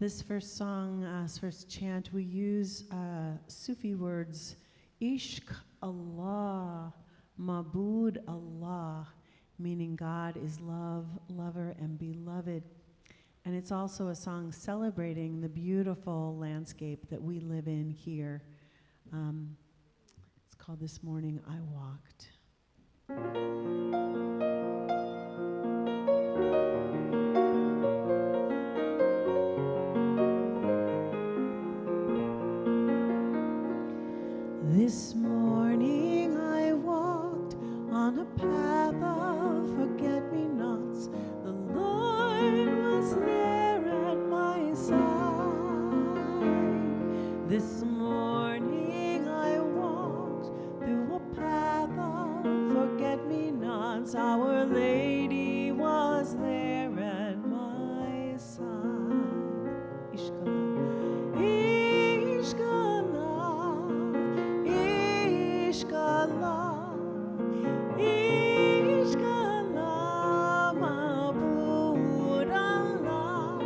This first song, this first chant, we use Sufi words, Ishq Allah, Mabud Allah, meaning God is love, lover, and beloved. And it's also a song celebrating the beautiful landscape that we live in here. It's called This Morning I Walked. This morning I walked on a path of forget-me-nots. The Lord was there at my side. This morning I walked through a path of forget-me-nots. Our Lady was there at my side. Ishqallah, Ishqallah, Ishqallah, Mabud Allah,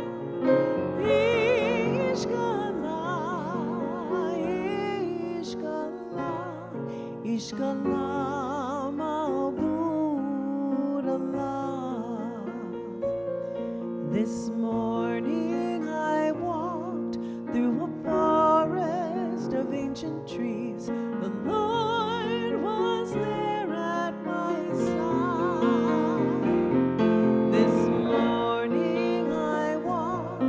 Ishqallah, Ishqallah, Mabud Allah. This morning I walked through a forest of ancient trees. The Lord was there at my side. This morning I walked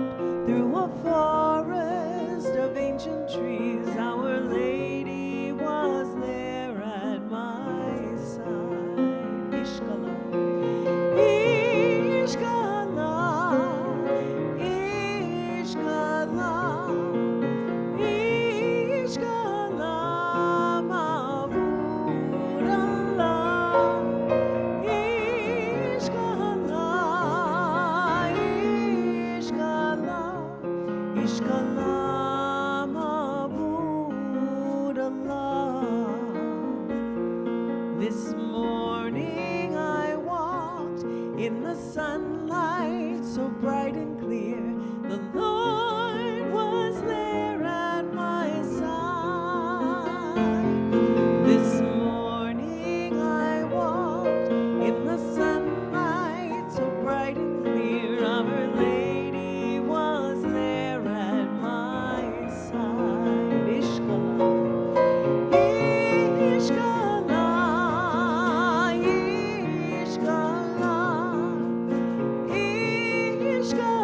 through a forest of ancient trees. Our Lady was there at my side. Ishqallah, Ishqallah, Ishqallah, Ishqallah, Mabud Allah, Ishqallah, Ishqallah, Ishqallah, Mabud Allah. This morning I walked in the sunlight so bright and clear. The Lord was there at my side. This morning I walked in the sunlight so bright and clear. Our Lady was there at my side. Ishqallah, Ishqallah, Ishqallah, Ishqallah.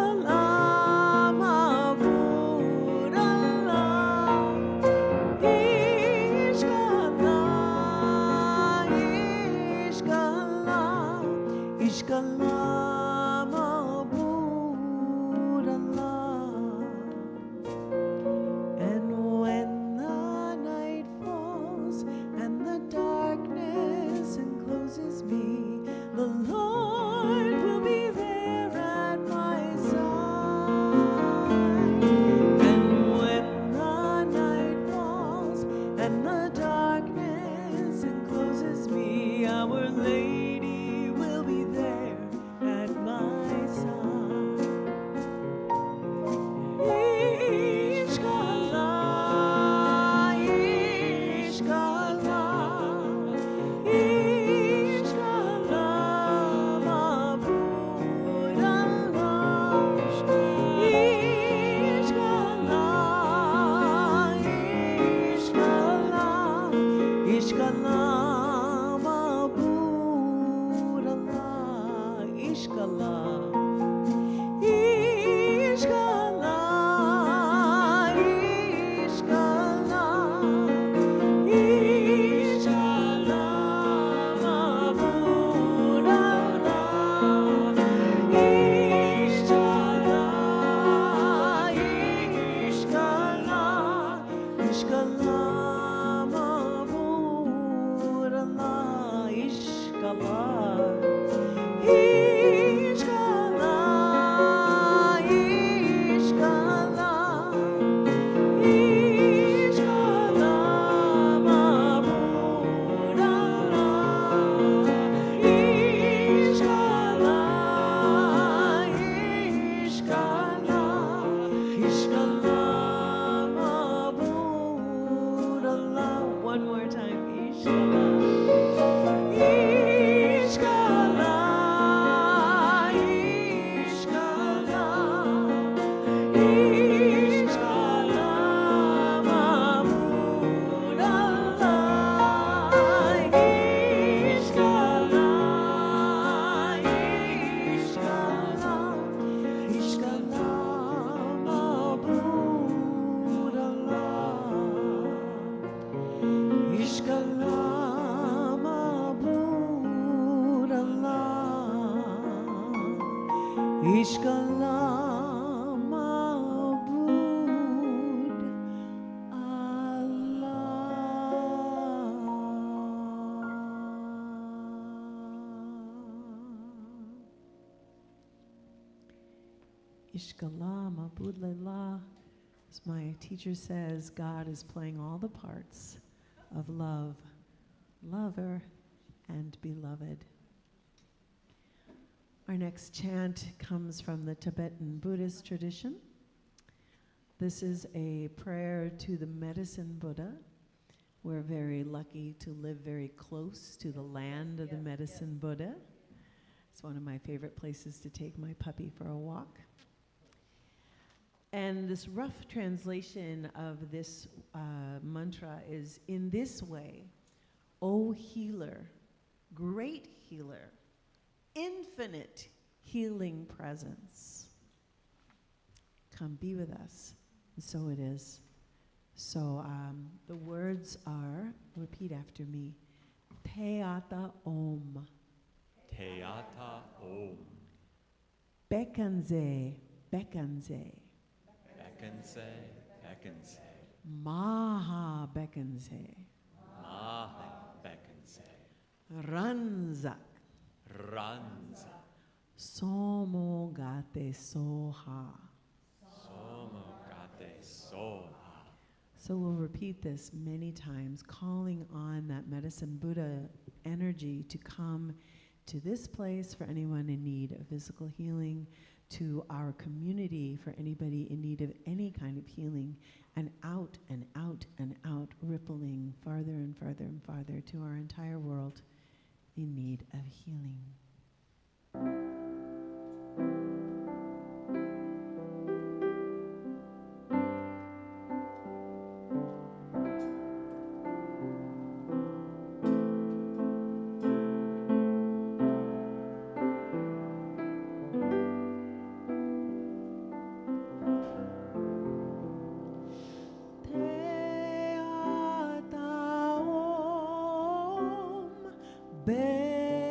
Ishkala mabud lelah. As my teacher says, God is playing all the parts of love, lover, and beloved. Our next chant comes from the Tibetan Buddhist tradition. This is a prayer to the medicine Buddha. We're very lucky to live very close to the land of the medicine Buddha. It's one of my favorite places to take my puppy for a walk. And this rough translation of this mantra is in this way: O healer, great healer, infinite healing presence, come be with us. And so it is. So the words are, repeat after me, Teata Om. Teata Om. Bekanze, Bekanze. Bekanse, Bekanse. Maha Bekanze. Maha Bekanse. Ranzak. Ranza. Somogate Soha. Somogate Soha. So we'll repeat this many times, calling on that medicine Buddha energy to come to this place for anyone in need of physical healing, to our community for anybody in need of any kind of healing, and out and out and out, rippling farther and farther and farther to our entire world in need of healing.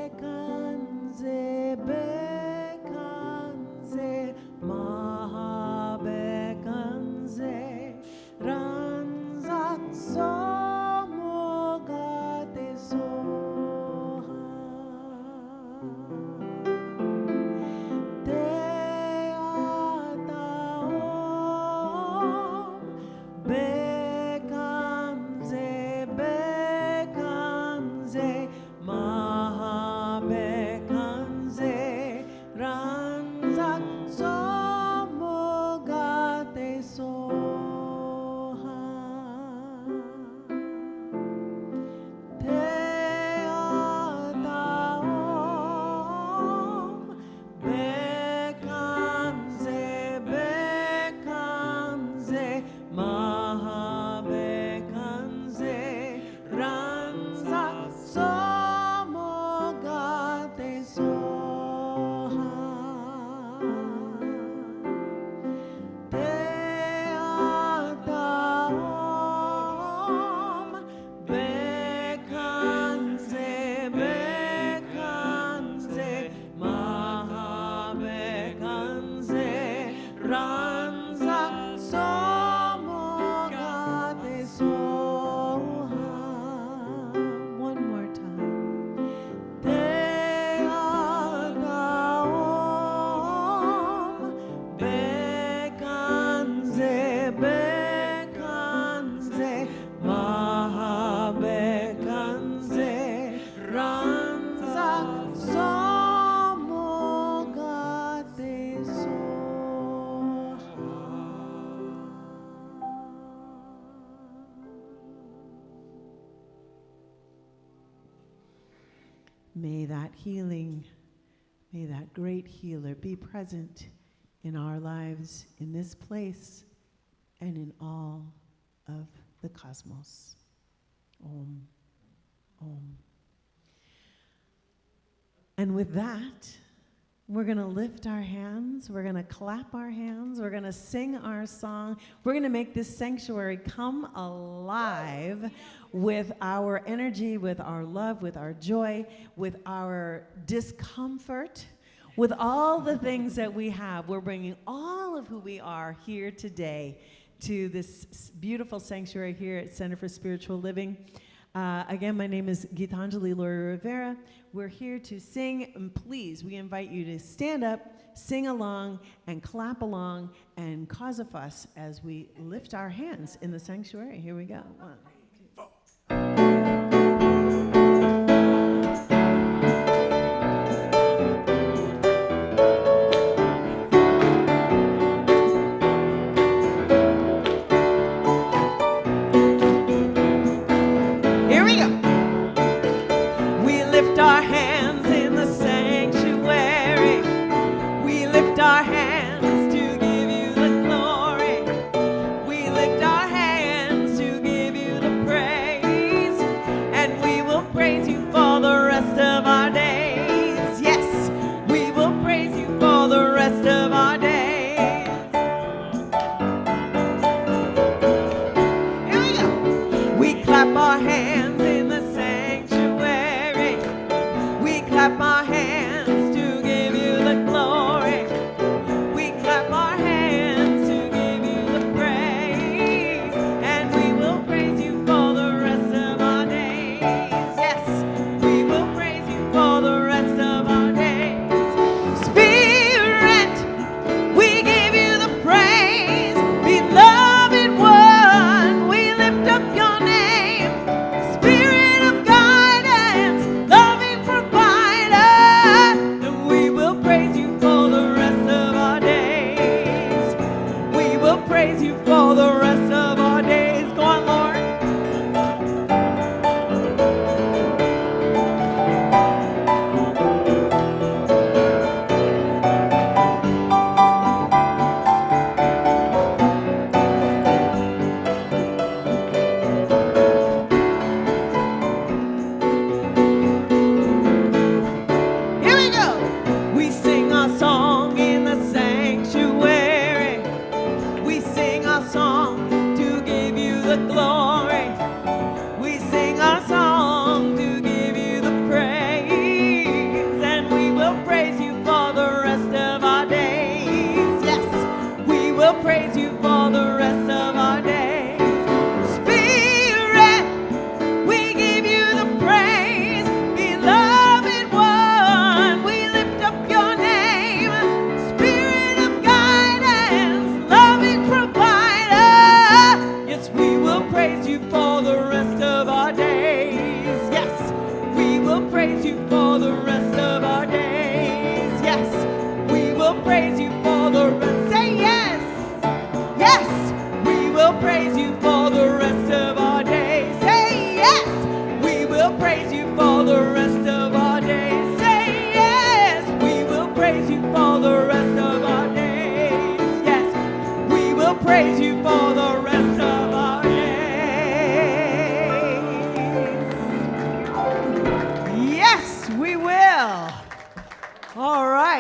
Bekanze, Bekanze, Maha Bekanze, Ranzak Somogate Soha. Teata Om, Bekanze, Bekanze, Maha Bekanze, Ranzak Somogate Soha. Teata Om, Bekanze, Bekanze, Maha Bekanze, Ranzak Somogate Soha. Teata Om, Bekanze, Bekanze, Maha Bekanze, Ranzak Somogate Soha. One more time. Teata Om, Bekanze, Bekanze, Maha Bekanze, Ranzak Somogate Soha. May that healing, may that great healer be present in our lives, in this place, and in all of the cosmos. Om. Om. And with that, we're going to lift our hands, we're going to clap our hands, we're going to sing our song. We're going to make this sanctuary come alive with our energy, with our love, with our joy, with our discomfort, with all the things that we have. We're bringing all of who we are here today to this beautiful sanctuary here at Center for Spiritual Living. Again, my name is Gitanjali Laurie Rivera. We're here to sing, and please, we invite you to stand up, sing along, and clap along, and cause a fuss as we lift our hands in the sanctuary. Here we go. 1, 2, 4.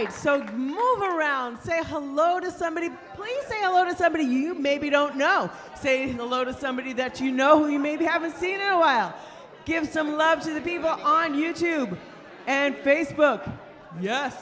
So move around. Say hello to somebody. Please say hello to somebody you maybe don't know. Say hello to somebody that you know who you maybe haven't seen in a while. Give some love to the people on YouTube and Facebook. Yes.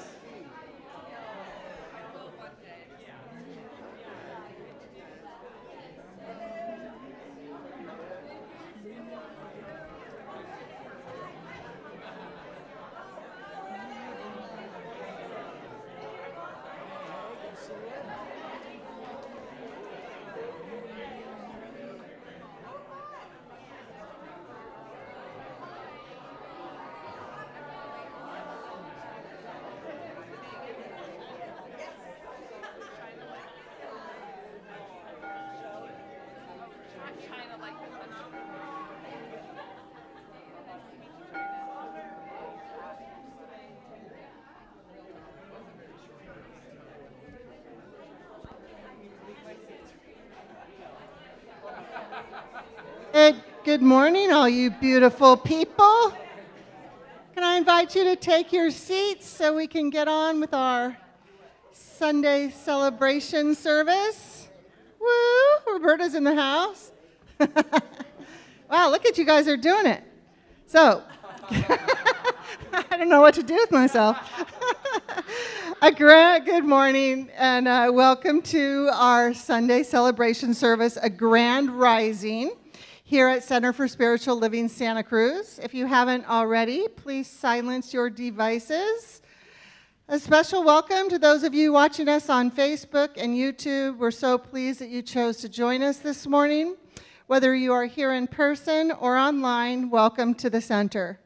Good morning, all you beautiful people. Can I invite you to take your seats so we can get on with our Sunday celebration service? Woo! Roberta's in the house. Wow, look at you guys are doing it. So, I don't know what to do with myself. Good morning, and welcome to our Sunday celebration service, a grand rising, here at Center for Spiritual Living Santa Cruz. If you haven't already, please silence your devices. A special welcome to those of you watching us on Facebook and YouTube. We're so pleased that you chose to join us this morning. Whether you are here in person or online, welcome to the center.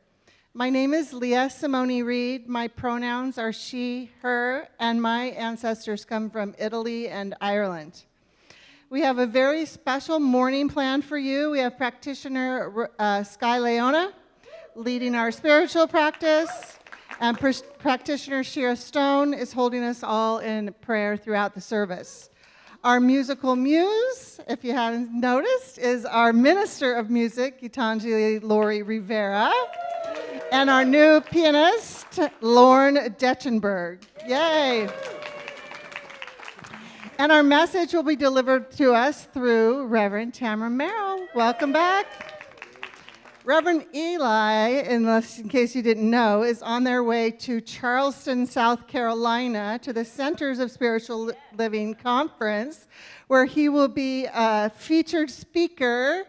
My name is Leah Simone Reed. My pronouns are she, her, and my ancestors come from Italy and Ireland. We have a very special morning planned for you. We have practitioner Sky Leona leading our spiritual practice, and practitioner Shira Stone is holding us all in prayer throughout the service. Our musical muse, if you haven't noticed, is our minister of music, Gitanjali Lori Rivera, and our new pianist, Lorne Detchenberg. Yay! And our message will be delivered to us through Reverend Tamara Merrill. Welcome back. Reverend Eli, in case you didn't know, is on their way to Charleston, South Carolina, to the Centers of Spiritual Living Conference, where he will be a featured speaker,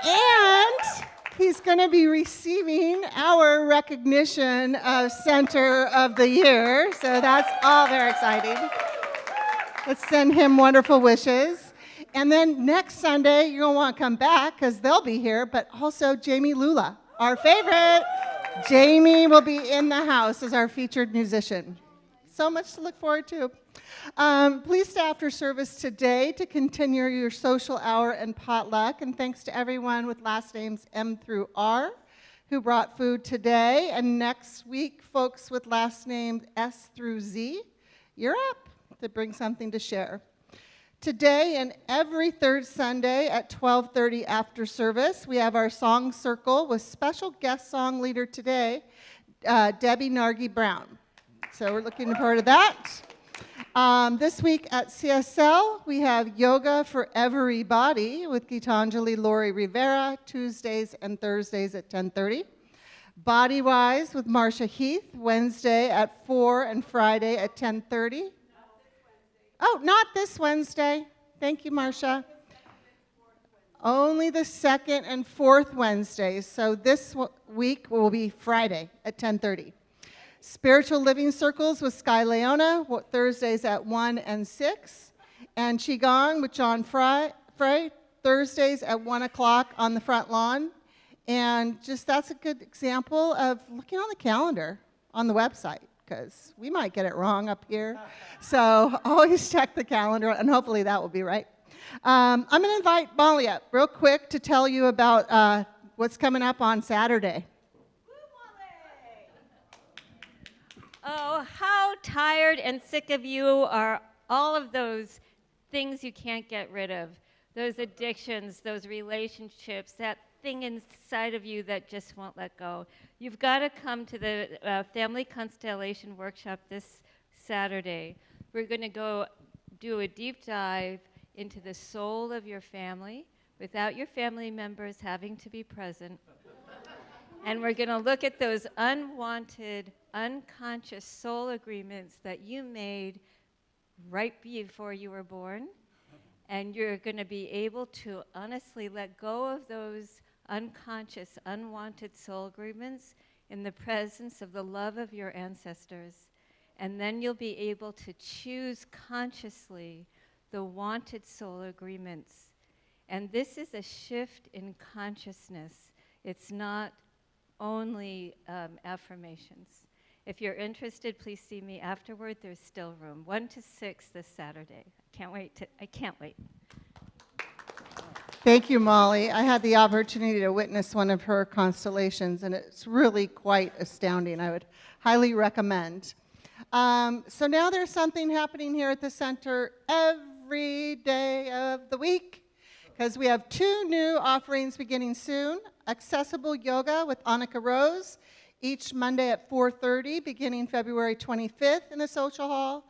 and he's going to be receiving our recognition of Center of the Year, so that's all very exciting. Let's send him wonderful wishes. And then next Sunday, you're going to want to come back because they'll be here, but also Jamie Lula, our favorite. Jamie will be in the house as our featured musician. So much to look forward to. Please stay after service today to continue your social hour and potluck. And thanks to everyone with last names M through R who brought food today. And next week, folks with last names S through Z, you're up to bring something to share. Today and every third Sunday at 12:30 after service, we have our song circle with special guest song leader today, Debbie Nargi Brown. So we're looking forward to that. This week at CSL, we have Yoga for Everybody with Gitanjali Lori Rivera, Tuesdays and Thursdays at 10:30. Body Wise with Marcia Heath, Wednesday at 4 and Friday at 10:30. Oh, not this Wednesday. Thank you, Marcia. Only the second and fourth Wednesdays. So this week will be Friday at 10:30. Spiritual Living Circles with Sky Leona, Thursdays at 1 and 6. And Qigong with John Frey, Thursdays at 1 o'clock on the front lawn. And just that's a good example of looking on the calendar on the website, because we might get it wrong up here. So always check the calendar, and hopefully that will be right. I'm going to invite Molly up real quick to tell you about what's coming up on Saturday. Oh, how tired and sick of you are all of those things you can't get rid of, those addictions, those relationships, that thing inside of you that just won't let go. You've got to come to the Family Constellation Workshop this Saturday. We're going to go do a deep dive into the soul of your family without your family members having to be present. And we're going to look at those unwanted, unconscious soul agreements that you made right before you were born. And you're going to be able to honestly let go of those unconscious, unwanted soul agreements in the presence of the love of your ancestors. And then you'll be able to choose consciously the wanted soul agreements. And this is a shift in consciousness. It's not only affirmations. If you're interested, please see me afterward. There's still room. 1 to 6 this Saturday. I can't wait. Thank you, Molly. I had the opportunity to witness one of her constellations, and it's really quite astounding. I would highly recommend. So now there's something happening here at the center every day of the week, because we have 2 new offerings beginning soon. Accessible Yoga with Annika Rose, each Monday at 4:30, beginning February 25th in the Social Hall.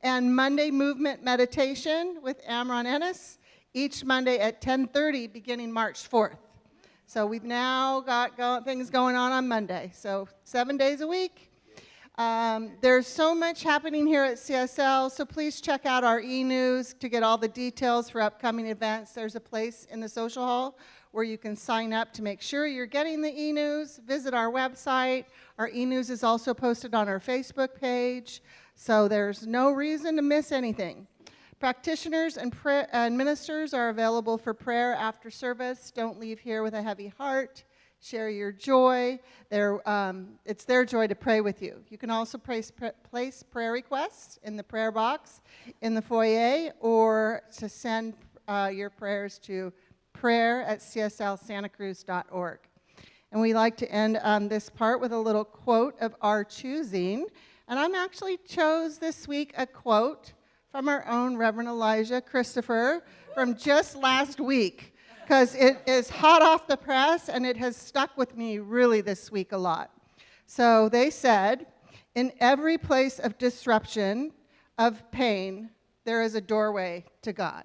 And Monday Movement Meditation with Amron Ennis, each Monday at 10:30, beginning March 4th. So we've now got things going on Monday. So 7 days a week. There's so much happening here at CSL, so please check out our e-news to get all the details for upcoming events. There's a place in the Social Hall where you can sign up to make sure you're getting the e-news. Visit our website. Our e-news is also posted on our Facebook page, so there's no reason to miss anything. Practitioners and ministers are available for prayer after service. Don't leave here with a heavy heart. Share your joy. It's their joy to pray with you. You can also place prayer requests in the prayer box in the foyer, or to send your prayers to prayer@cslsantacruz.org. And we like to end this part with a little quote of our choosing. And I'm actually chose this week a quote from our own Reverend Elijah Christopher from just last week, because it is hot off the press and it has stuck with me really this week a lot. So they said, in every place of disruption, of pain, there is a doorway to God.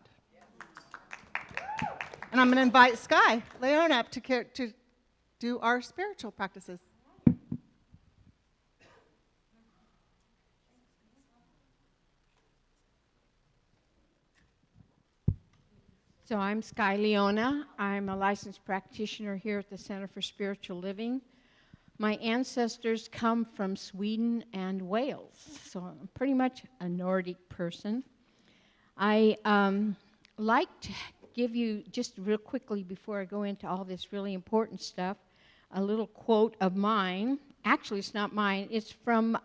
And I'm going to invite Sky Leon up to do our spiritual practices. So I'm Sky Leona. I'm a licensed practitioner here at the Center for Spiritual Living. My ancestors come from Sweden and Wales, so I'm pretty much a Nordic person. I like to give you, just real quickly before I go into all this really important stuff, a little quote of mine. Actually, it's not mine. It's from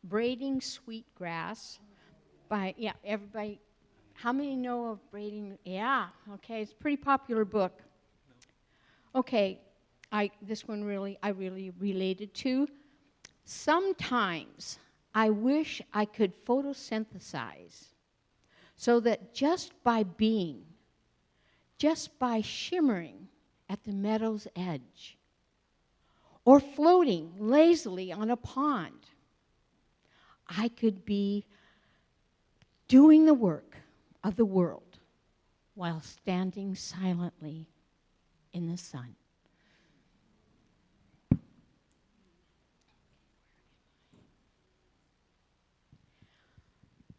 Braiding Sweetgrass by, everybody. How many know of Braiding? Yeah, okay, it's a pretty popular book. Okay, this one I really related to. Sometimes I wish I could photosynthesize so that just by being, just by shimmering at the meadow's edge, or floating lazily on a pond, I could be doing the work of the world while standing silently in the sun.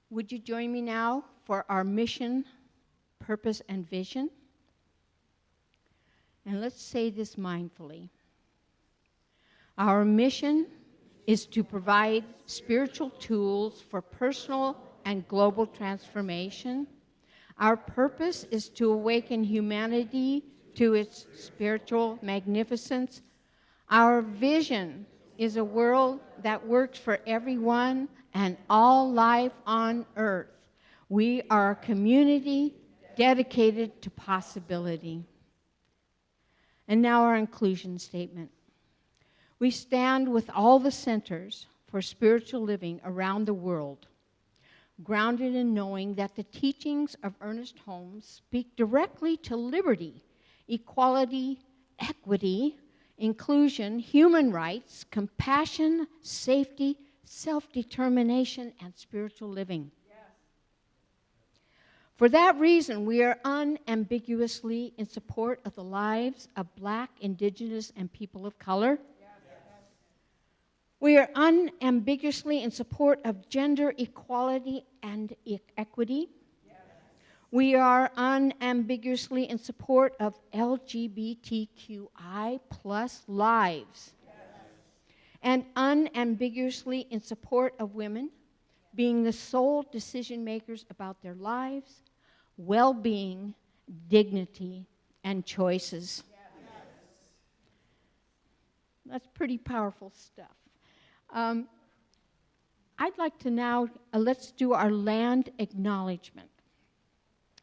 Would you join me now for our mission, purpose, and vision? And let's say this mindfully. Our mission is to provide spiritual tools for personal and global transformation. Our purpose is to awaken humanity to its spiritual magnificence. Our vision is a world that works for everyone and all life on earth. We are a community dedicated to possibility. And now our inclusion statement. We stand with all the centers for spiritual living around the world, grounded in knowing that the teachings of Ernest Holmes speak directly to liberty, equality, equity, inclusion, human rights, compassion, safety, self-determination, and spiritual living. Yes. For that reason, we are unambiguously in support of the lives of Black, Indigenous, and people of color. We are unambiguously in support of gender equality and equity. Yes. We are unambiguously in support of LGBTQI plus lives. Yes. And unambiguously in support of women being the sole decision makers about their lives, well-being, dignity, and choices. Yes. That's pretty powerful stuff. I'd like to now, let's do our land acknowledgement.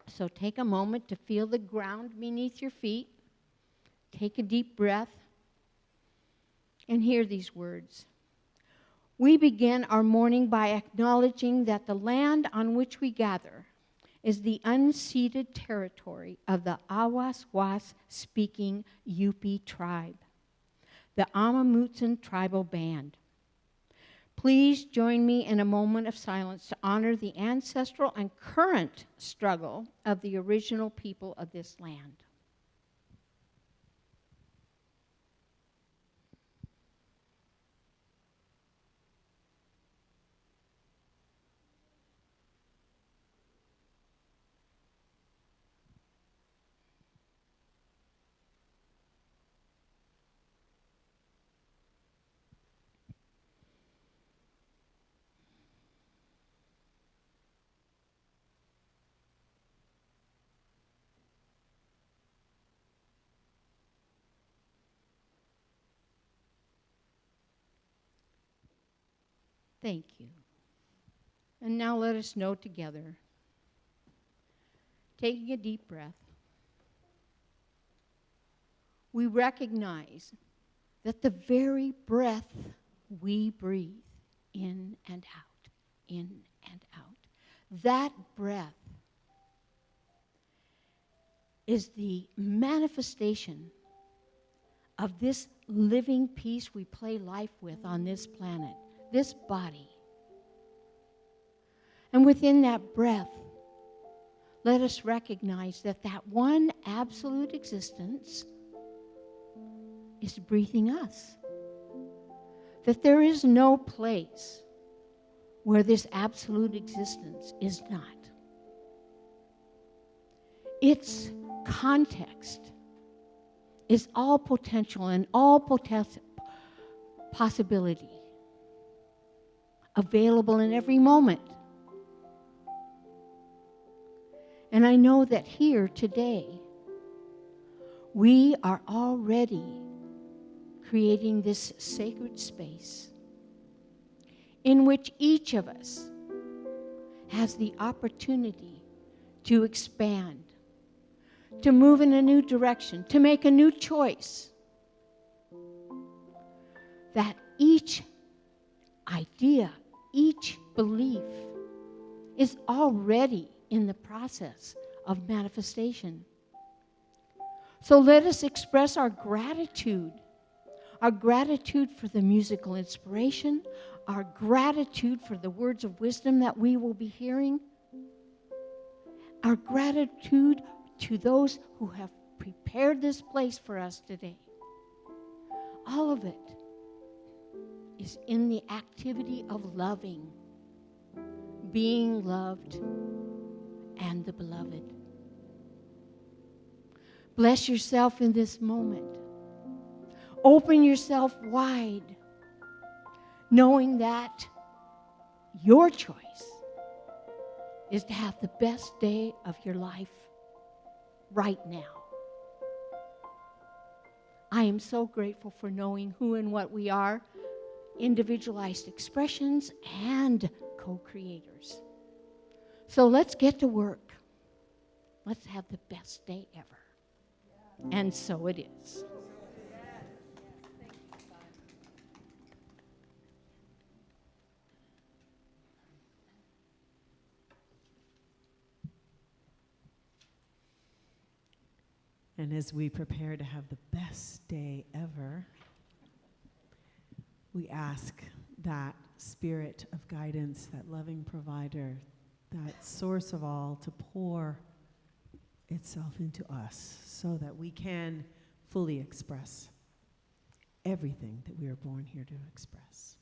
So take a moment to feel the ground beneath your feet. Take a deep breath and hear these words. We begin our morning by acknowledging that the land on which we gather is the unceded territory of the Awaswas-speaking Yupi tribe, the Amamutsan tribal band. Please join me in a moment of silence to honor the ancestral and current struggle of the original people of this land. Thank you. And now let us know together, taking a deep breath, we recognize that the very breath we breathe in and out, that breath is the manifestation of this living piece we play life with on this planet, this body. And within that breath, let us recognize that that one absolute existence is breathing us. That there is no place where this absolute existence is not. Its context is all potential and all possibility available in every moment. And I know that here today, we are already creating this sacred space in which each of us has the opportunity to expand, to move in a new direction, to make a new choice. That each idea, each belief is already in the process of manifestation. So let us express our gratitude for the musical inspiration, our gratitude for the words of wisdom that we will be hearing, our gratitude to those who have prepared this place for us today. All of it is in the activity of loving, being loved, and the beloved. Bless yourself in this moment. Open yourself wide, knowing that your choice is to have the best day of your life right now. I am so grateful for knowing who and what we are, individualized expressions and co-creators. So let's get to work. Let's have the best day ever. And so it is. And as we prepare to have the best day ever, we ask that spirit of guidance, that loving provider, that source of all, to pour itself into us so that we can fully express everything that we are born here to express.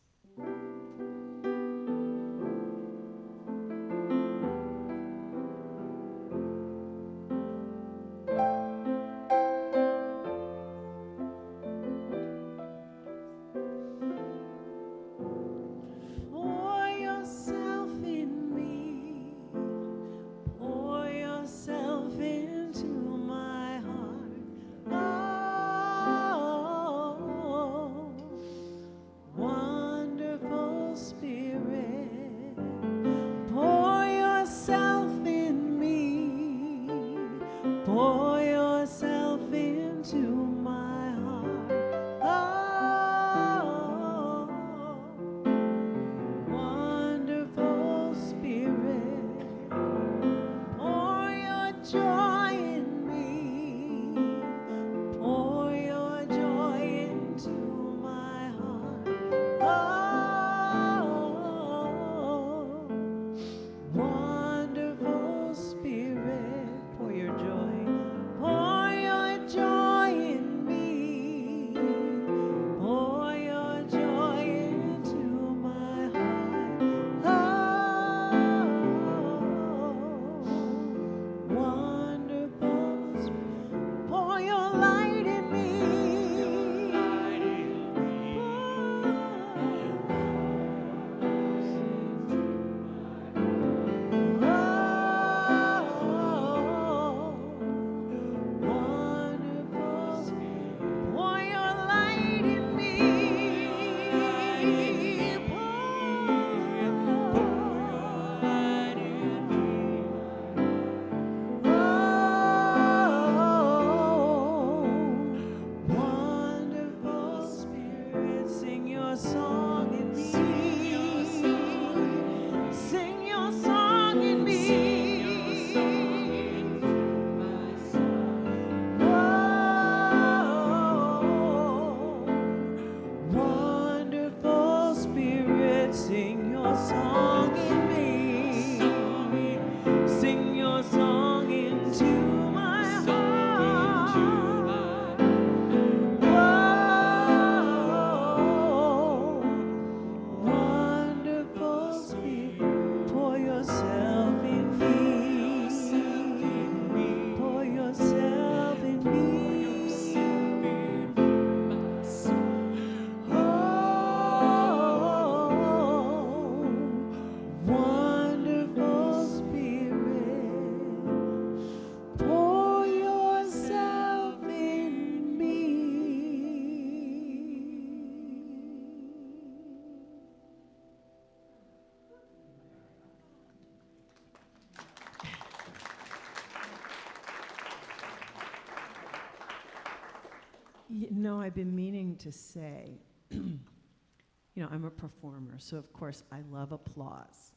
I've been meaning to say, I'm a performer, so of course I love applause.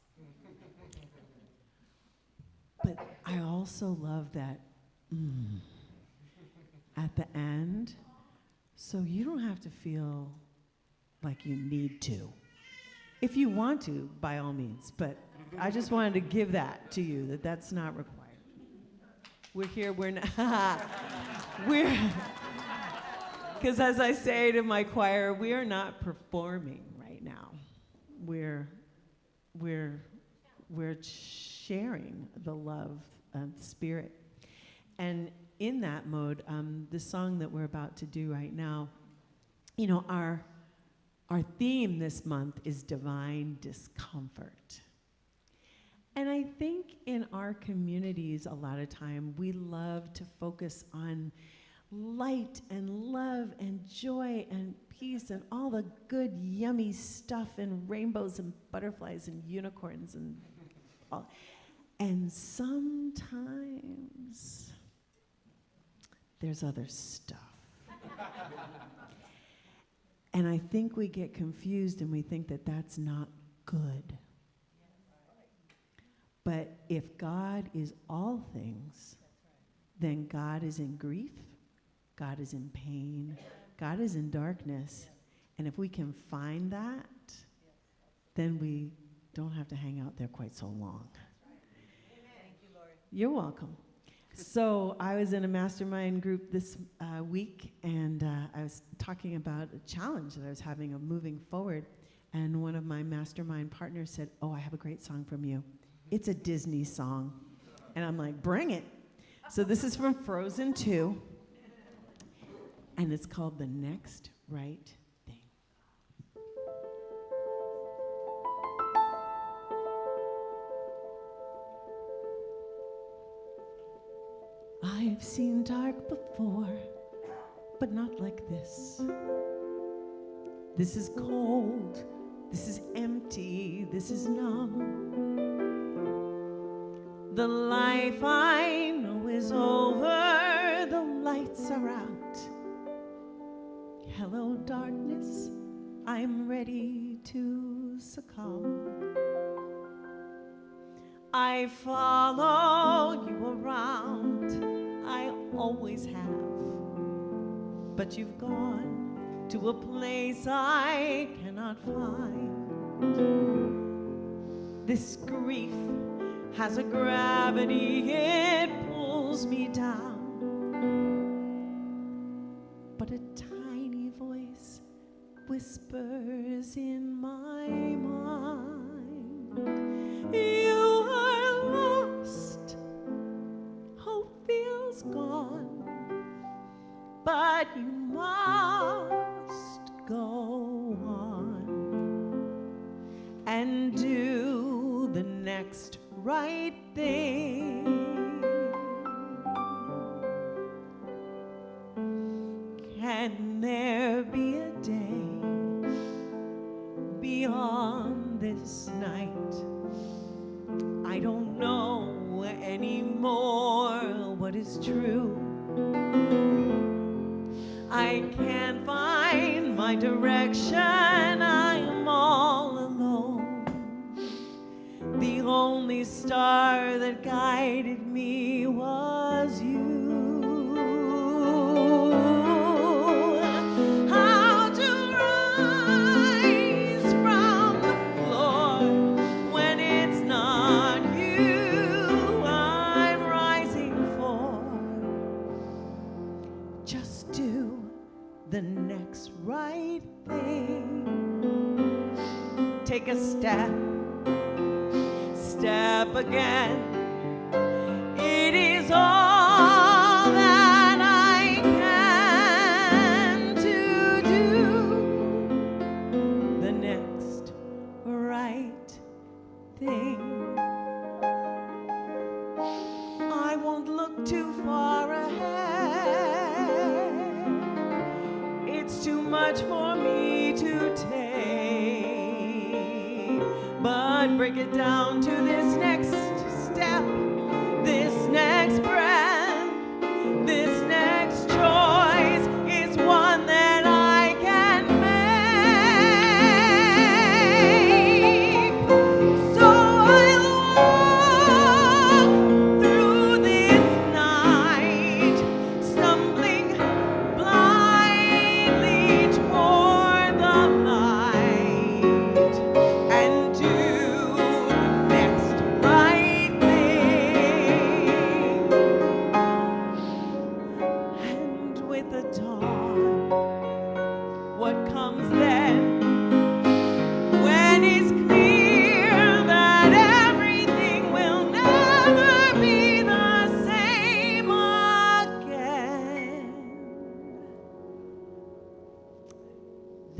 But I also love that at the end, so you don't have to feel like you need to. If you want to, by all means, but I just wanted to give that to you, that's not required. We're here, we're not, because as I say to my choir, we are not performing right now. We're sharing the love of the Spirit. And in that mode, the song that we're about to do right now, our theme this month is divine discomfort. And I think in our communities, a lot of time, we love to focus on light and love and joy and peace and all the good, yummy stuff and rainbows and butterflies and unicorns and all. And sometimes there's other stuff. And I think we get confused and we think that that's not good. But if God is all things, then God is in grief, God is in pain, God is in darkness. And if we can find that, then we don't have to hang out there quite so long. Thank you, Lord. You're welcome. So I was in a mastermind group this week, and I was talking about a challenge that I was having of moving forward. And one of my mastermind partners said, "Oh, I have a great song from you. It's a Disney song." And I'm like, "Bring it." So this is from Frozen 2, and it's called The Next Right Thing. I've seen dark before, but not like this. This is cold, this is empty, this is numb. The life I know is over, the lights are out. Hello, darkness, I'm ready to succumb. I follow you around, I always have. But you've gone to a place I cannot find. This grief has a gravity, it pulls me down. But a tiny voice whispers in my mind, you are lost, hope feels gone, but you must go on and do the next right thing. Can there be a day beyond this night? I don't know anymore what is true. I can't find my direction, I'm all alone. The only star that guided me was you. How to rise from the floor when it's not you I'm rising for. Just do the next right thing. Take a step, step again. It is all that I can to do the next right thing. I won't look too far ahead. It's too much for me to take, but break it down to this next step, this next breath, this next choice is what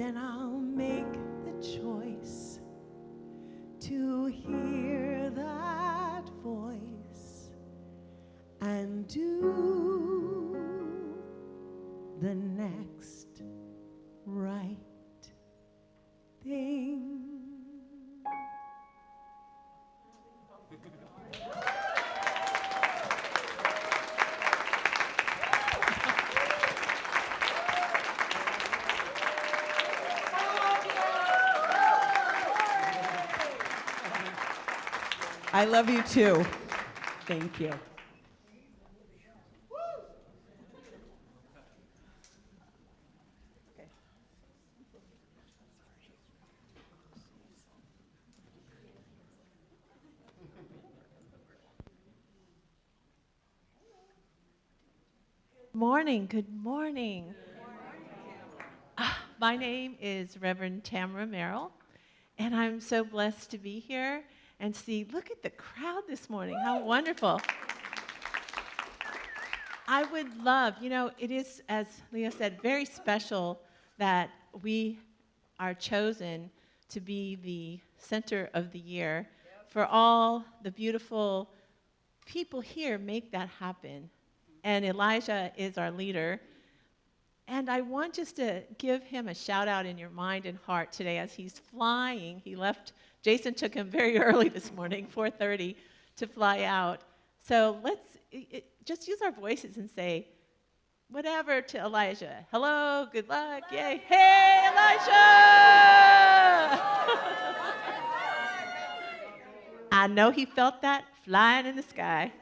then I'll make the choice to hear that voice and do the next right thing. I love you too. Thank you. Morning, good morning. My name is Reverend Tamara Merrill, and I'm so blessed to be here and see, look at the crowd this morning. How wonderful. I would love, it is, as Leo said, very special that we are chosen to be the center of the year. For all the beautiful people here make that happen. And Elijah is our leader. And I want just to give him a shout out in your mind and heart today as he's flying. Jason took him very early this morning, 4:30, to fly out. So let's just use our voices and say whatever to Elijah. Hello, good luck, yay. Hey, Elijah! I know he felt that flying in the sky.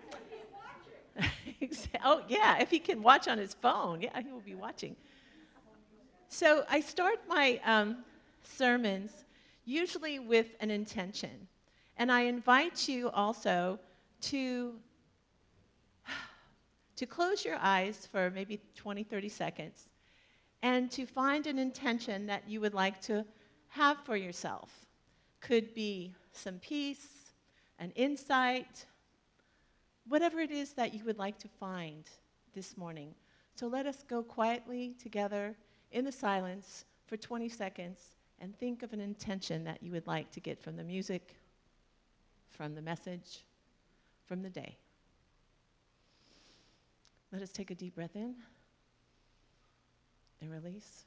Oh, yeah, if he can watch on his phone, yeah, he will be watching. So I start my sermons usually with an intention. And I invite you also to close your eyes for maybe 20, 30 seconds and to find an intention that you would like to have for yourself. Could be some peace, an insight, whatever it is that you would like to find this morning. So let us go quietly together in the silence for 20 seconds and think of an intention that you would like to get from the music, from the message, from the day. Let us take a deep breath in and release.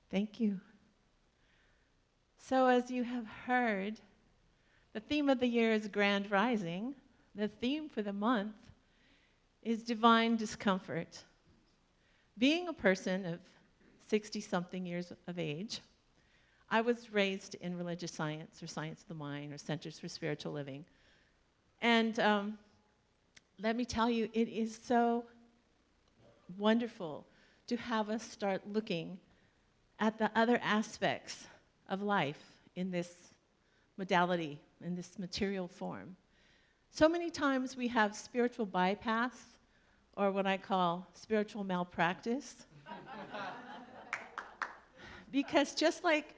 Thank you. So as you have heard, the theme of the year is Grand Rising. The theme for the month is divine discomfort. Being a person of 60-something years of age, I was raised in religious science or science of the mind or centers for spiritual living. And let me tell you, it is so wonderful to have us start looking at the other aspects of life in this modality, in this material form. So many times we have spiritual bypass, or what I call spiritual malpractice. Because just like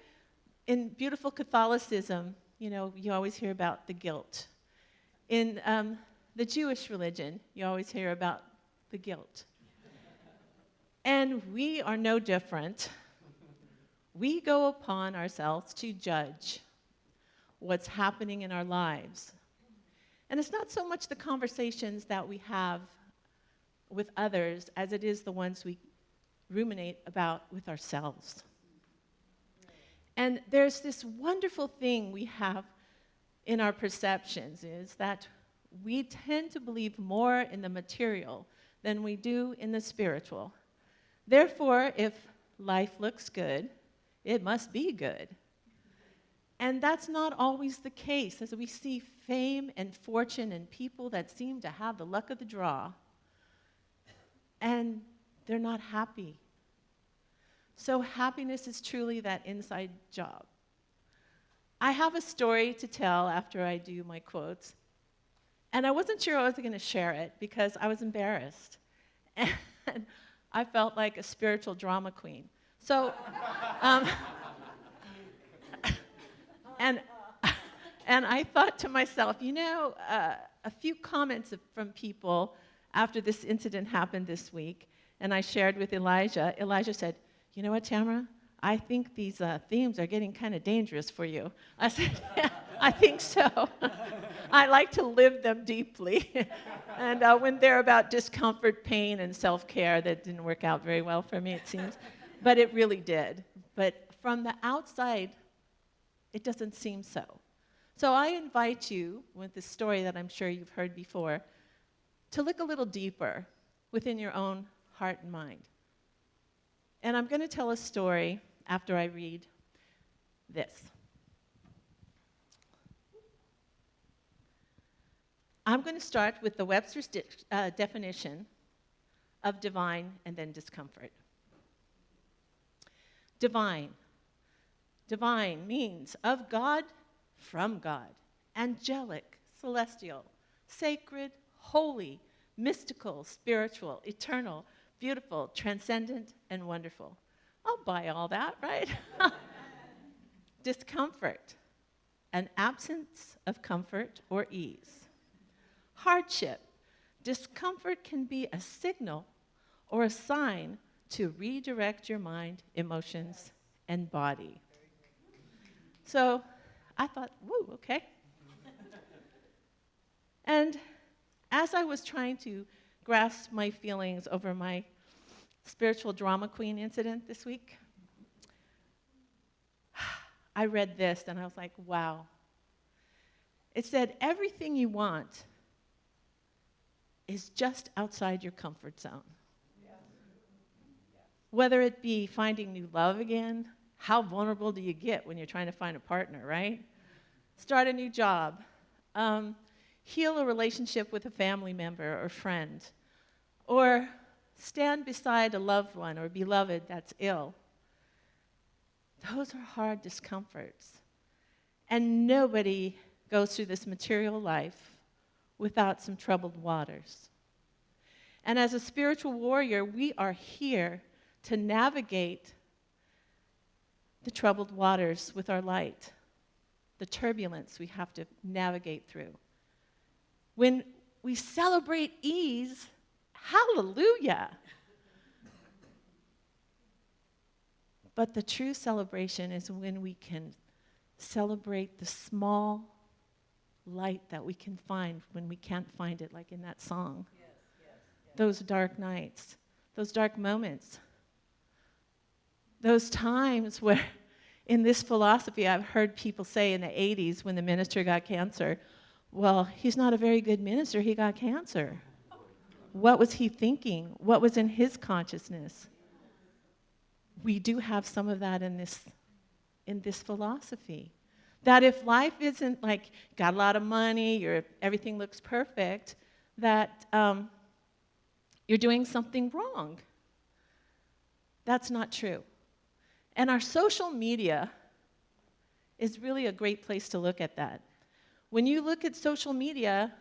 in beautiful Catholicism, you always hear about the guilt. In the Jewish religion, you always hear about the guilt. And we are no different. We go upon ourselves to judge what's happening in our lives. And it's not so much the conversations that we have with others as it is the ones we ruminate about with ourselves. And there's this wonderful thing we have in our perceptions is that we tend to believe more in the material than we do in the spiritual. Therefore, if life looks good, it must be good. And that's not always the case, as we see fame and fortune and people that seem to have the luck of the draw, and they're not happy. So happiness is truly that inside job. I have a story to tell after I do my quotes, and I wasn't sure I was going to share it because I was embarrassed. And I felt like a spiritual drama queen. So, um, and and I thought to myself, a few comments from people after this incident happened this week, and I shared with Elijah. Elijah said, "You know what, Tamara? I think these themes are getting kind of dangerous for you." I said, "Yeah, I think so. I like to live them deeply." And when they're about discomfort, pain, and self-care, that didn't work out very well for me, it seems. But it really did. But from the outside, it doesn't seem so. So I invite you, with this story that I'm sure you've heard before, to look a little deeper within your own heart and mind. And I'm going to tell a story after I read this. I'm going to start with the Webster's definition of divine and then discomfort. Divine. Divine means of God, from God, angelic, celestial, sacred, holy, mystical, spiritual, eternal, beautiful, transcendent, and wonderful. I'll buy all that, right? Discomfort, an absence of comfort or ease. Hardship, discomfort can be a signal or a sign to redirect your mind, emotions, and body. So I thought, woo, okay. And as I was trying to grasp my feelings over my spiritual drama queen incident this week, I read this and I was like, wow. It said, everything you want is just outside your comfort zone. Whether it be finding new love again, how vulnerable do you get when you're trying to find a partner, right? Start a new job, heal a relationship with a family member or friend, or stand beside a loved one or beloved that's ill. Those are hard discomforts. And nobody goes through this material life without some troubled waters. And as a spiritual warrior, we are here to navigate the troubled waters with our light, the turbulence we have to navigate through. When we celebrate ease, hallelujah. But the true celebration is when we can celebrate the small light that we can find when we can't find it, like in that song. Those dark nights, those dark moments, those times where in this philosophy I've heard people say in the 80s when the minister got cancer, well, he's not a very good minister, he got cancer. What was he thinking? What was in his consciousness? We do have some of that in this philosophy. That if life isn't like, got a lot of money, everything looks perfect, that you're doing something wrong. That's not true. And our social media is really a great place to look at that. When you look at social media,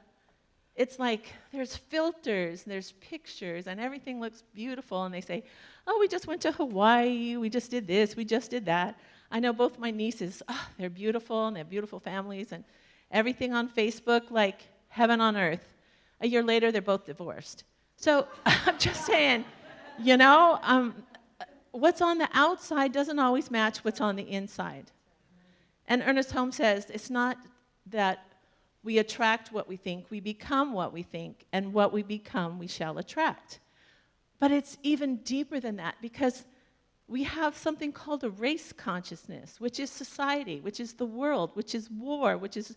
it's like there's filters, there's pictures, and everything looks beautiful, and they say, oh, we just went to Hawaii, we just did this, we just did that. I know both my nieces, they're beautiful, and they have beautiful families, and everything on Facebook, like heaven on earth. A year later, they're both divorced. So I'm just saying, what's on the outside doesn't always match what's on the inside. And Ernest Holmes says, it's not that we attract what we think, we become what we think, and what we become, we shall attract. But it's even deeper than that, because we have something called a race consciousness, which is society, which is the world, which is war, which is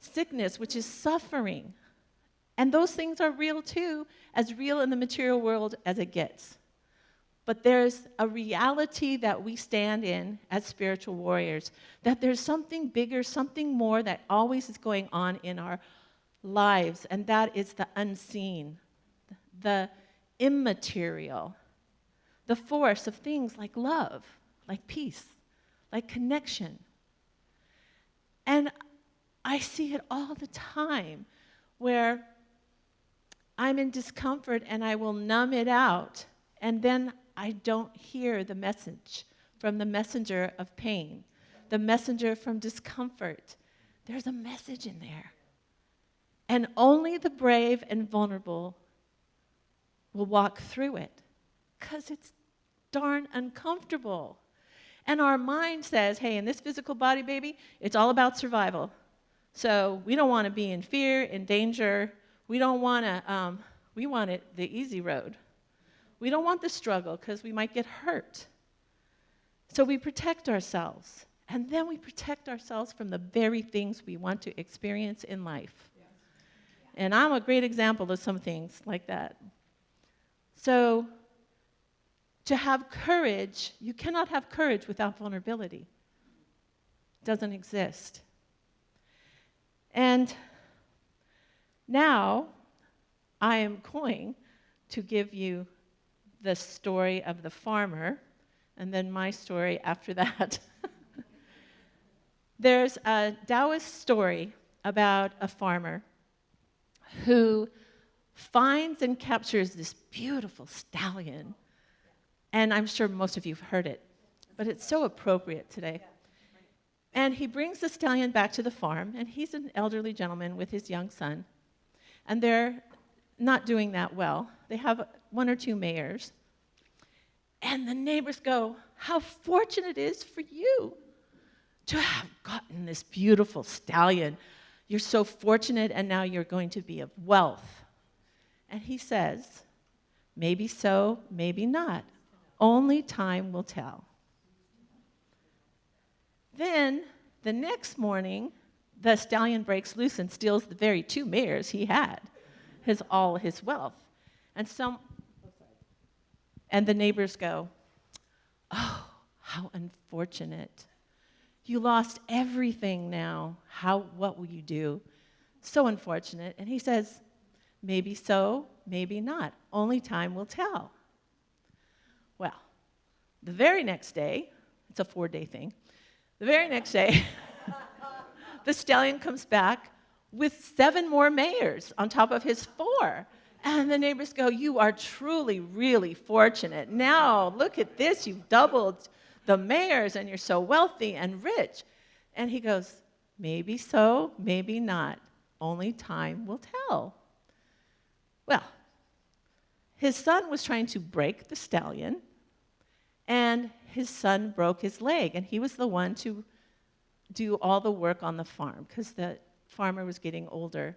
sickness, which is suffering. And those things are real too, as real in the material world as it gets. But there's a reality that we stand in as spiritual warriors, that there's something bigger, something more that always is going on in our lives, and that is the unseen, the immaterial, the force of things like love, like peace, like connection. And I see it all the time where I'm in discomfort and I will numb it out, and then I don't hear the message from the messenger of pain, the messenger from discomfort. There's a message in there. And only the brave and vulnerable will walk through it because it's darn uncomfortable. And our mind says, hey, in this physical body, baby, it's all about survival. So we don't want to be in fear, in danger. We don't want to, we want it the easy road. We don't want the struggle because we might get hurt. So we protect ourselves. And then we protect ourselves from the very things we want to experience in life. And I'm a great example of some things like that. So to have courage, you cannot have courage without vulnerability. It doesn't exist. And now I am going to give you the story of the farmer, and then my story after that. There's a Taoist story about a farmer who finds and captures this beautiful stallion. And I'm sure most of you have heard it, but it's so appropriate today. And he brings the stallion back to the farm, and he's an elderly gentleman with his young son. And they're not doing that well. They have 1 or 2 mares. And the neighbors go, how fortunate it is for you to have gotten this beautiful stallion. You're so fortunate, and now you're going to be of wealth. And he says, maybe so, maybe not. Only time will tell. Then, the next morning, the stallion breaks loose and steals the very 2 mares he had, all his wealth. And the neighbors go, oh, how unfortunate. You lost everything now. What will you do? So unfortunate. And he says, maybe so, maybe not. Only time will tell. Well, the very next day, it's a 4-day thing, the very next day, the stallion comes back with 7 more mares on top of his 4. And the neighbors go, you are truly, really fortunate. Now, look at this. You've doubled the mares, and you're so wealthy and rich. And he goes, maybe so, maybe not. Only time will tell. Well, his son was trying to break the stallion, and his son broke his leg, and he was the one to do all the work on the farm because the farmer was getting older.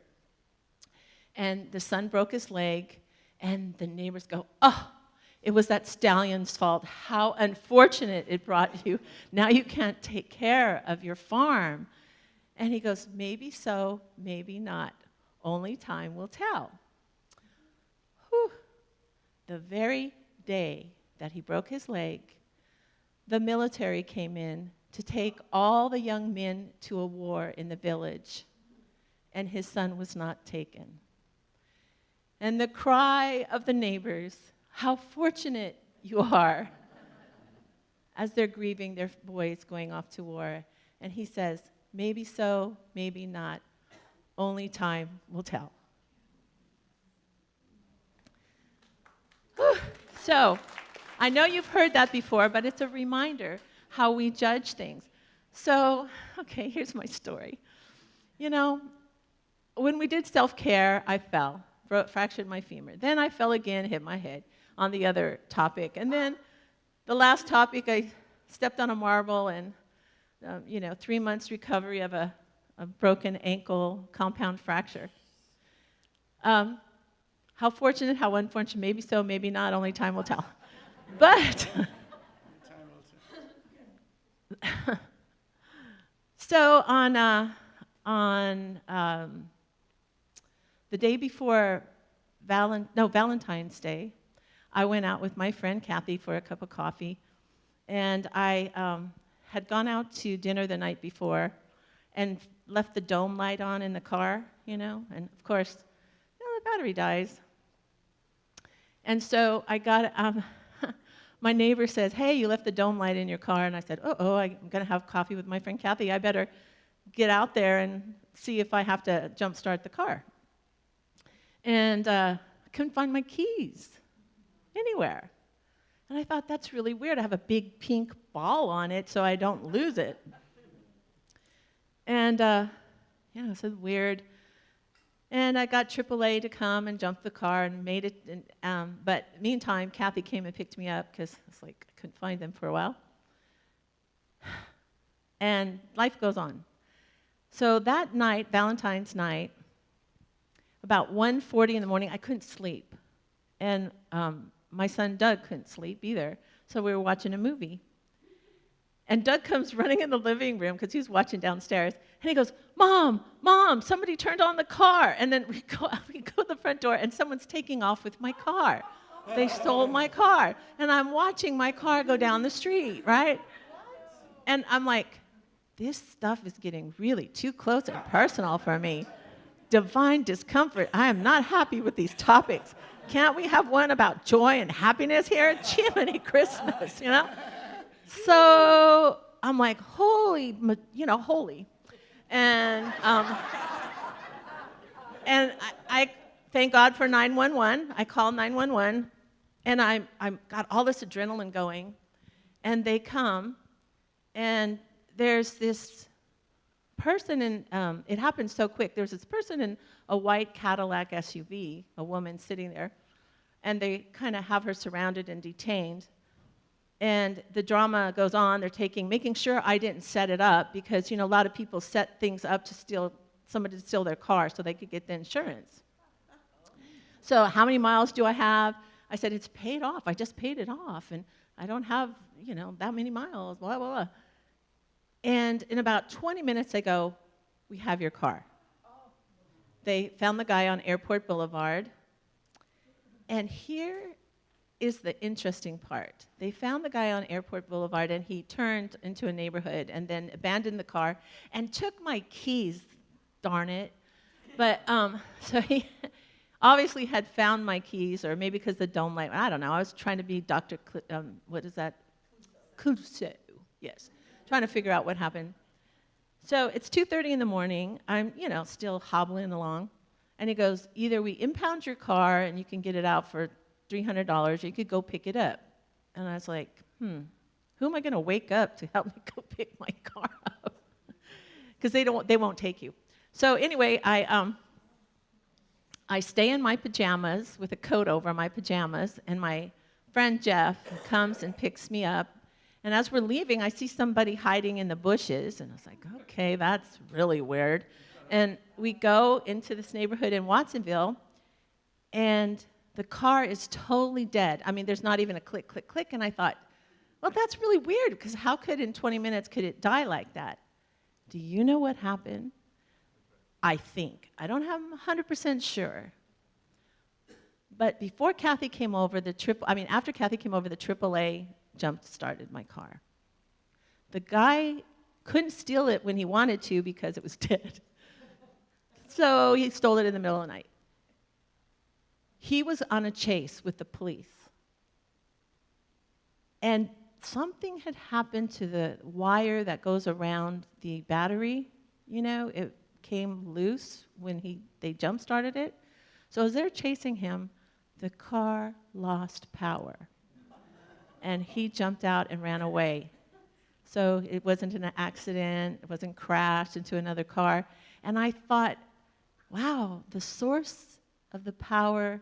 And the son broke his leg, and the neighbors go, oh, it was that stallion's fault. How unfortunate it brought you. Now you can't take care of your farm. And he goes, maybe so, maybe not. Only time will tell. Whew. The very day that he broke his leg, the military came in to take all the young men to a war in the village, and his son was not taken. And the cry of the neighbors, how fortunate you are, as they're grieving their boys going off to war. And he says, maybe so, maybe not. Only time will tell. Whew. So, I know you've heard that before, but it's a reminder how we judge things. So, okay, here's my story. You know, when we did self-care, I fell, fractured my femur. Then I fell again, hit my head on the other topic. And then the last topic, I stepped on a marble and, 3 months recovery of a broken ankle, compound fracture. How fortunate, how unfortunate, maybe so, maybe not, only time will tell. But, so on the day before Valentine's Day, I went out with my friend Kathy for a cup of coffee, and I had gone out to dinner the night before and left the dome light on in the car, and of course, the battery dies. And so I got, my neighbor says, hey, you left the dome light in your car, and I said, I'm going to have coffee with my friend Kathy. I better get out there and see if I have to jump start the car. And I couldn't find my keys anywhere. And I thought, that's really weird. I have a big pink ball on it so I don't lose it. And, so weird. And I got AAA to come and jump the car and made it. But meantime, Kathy came and picked me up because it's like I couldn't find them for a while. And life goes on. So that night, Valentine's night, about 1:40 in the morning, I couldn't sleep. And my son Doug couldn't sleep either. So we were watching a movie. And Doug comes running in the living room because he was watching downstairs. And he goes, Mom, somebody turned on the car. And then we go to the front door, and someone's taking off with my car. They stole my car. And I'm watching my car go down the street, right? And I'm like, this stuff is getting really too close and personal for me. Divine discomfort. I am not happy with these topics. Can't we have one about joy and happiness here? Jiminy Christmas, you know? So I'm like, holy. And I thank God for 911. I call 911, and I'm got all this adrenaline going, and they come, and there's this person in, it happened so quick. There's this person in a white Cadillac SUV, a woman sitting there, and they kind of have her surrounded and detained. And the drama goes on. They're making sure I didn't set it up because, a lot of people set things up to somebody to steal their car so they could get the insurance. So how many miles do I have? I said, it's paid off. I just paid it off, and I don't have, that many miles, blah, blah, blah. And in about 20 minutes, they go, we have your car. They found the guy on Airport Boulevard. And here is the interesting part. They found the guy on Airport Boulevard, and he turned into a neighborhood and then abandoned the car and took my keys, darn it. But so he obviously had found my keys, or maybe because the dome light, I don't know. I was trying to be Dr. What is that? Clouseau, yes. Trying to figure out what happened. So it's 2:30 in the morning. I'm, still hobbling along. And he goes, either we impound your car and you can get it out for $300, or you could go pick it up. And I was like, who am I going to wake up to help me go pick my car up? Because they won't take you. So anyway, I stay in my pajamas with a coat over my pajamas, and my friend Jeff comes and picks me up. And as we're leaving, I see somebody hiding in the bushes, and I was like, okay, that's really weird. And we go into this neighborhood in Watsonville, and the car is totally dead. I mean, there's not even a click, click, click. And I thought, well, that's really weird, because how could in 20 minutes could it die like that? Do you know what happened? I think. I don't have 100% sure. But before Kathy came over, after Kathy came over, the AAA jump-started my car. The guy couldn't steal it when he wanted to because it was dead. So he stole it in the middle of the night. He was on a chase with the police. And something had happened to the wire that goes around the battery. It came loose when they jump-started it. So as they're chasing him, the car lost power. And he jumped out and ran away. So it wasn't an accident. It wasn't crashed into another car. And I thought, wow, the source of the power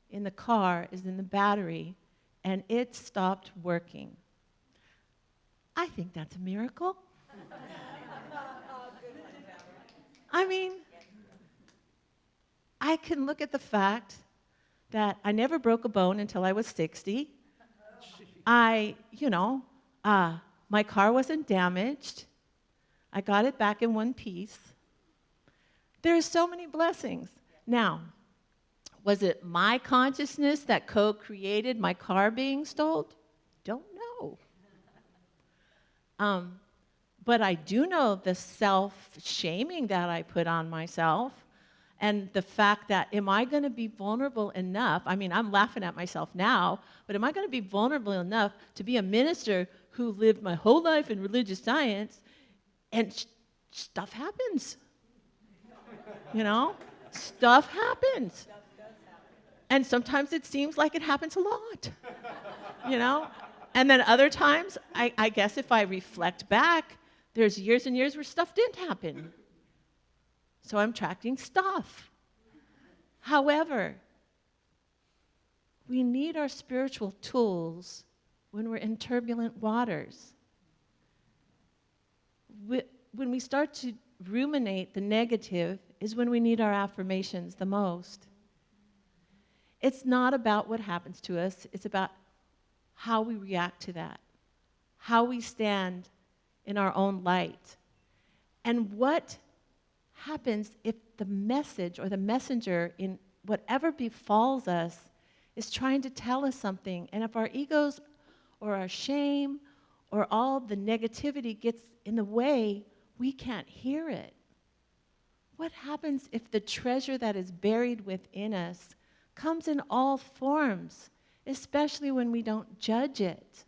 in the car is in the battery, and it stopped working. I think that's a miracle. I mean, I can look at the fact that I never broke a bone until I was 60. My car wasn't damaged. I got it back in one piece. There are so many blessings. Now, was it my consciousness that co-created my car being stolen? Don't know. But I do know the self-shaming that I put on myself, and the fact that, am I going to be vulnerable enough? I mean, I'm laughing at myself now, but am I going to be vulnerable enough to be a minister who lived my whole life in religious science, and stuff happens? Stuff happens. And sometimes it seems like it happens a lot. you know? And then other times, I guess if I reflect back, there's years and years where stuff didn't happen. So I'm tracking stuff. However, we need our spiritual tools when we're in turbulent waters. When we start to ruminate the negative is when we need our affirmations the most. It's not about what happens to us, it's about how we react to that, how we stand in our own light, and what happens if the message or the messenger in whatever befalls us is trying to tell us something, and if our egos or our shame or all the negativity gets in the way, we can't hear it. What happens if the treasure that is buried within us comes in all forms, especially when we don't judge it?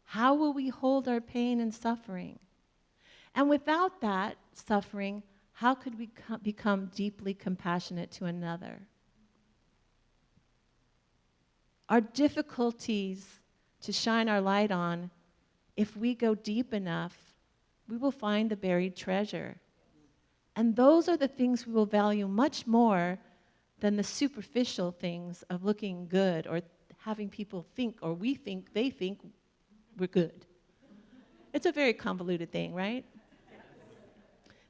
How will we hold our pain and suffering? And without that suffering, how could we become deeply compassionate to another? Our difficulties to shine our light on, if we go deep enough, we will find the buried treasure. And those are the things we will value much more than the superficial things of looking good or having people think, or we think, they think we're good. It's a very convoluted thing, right?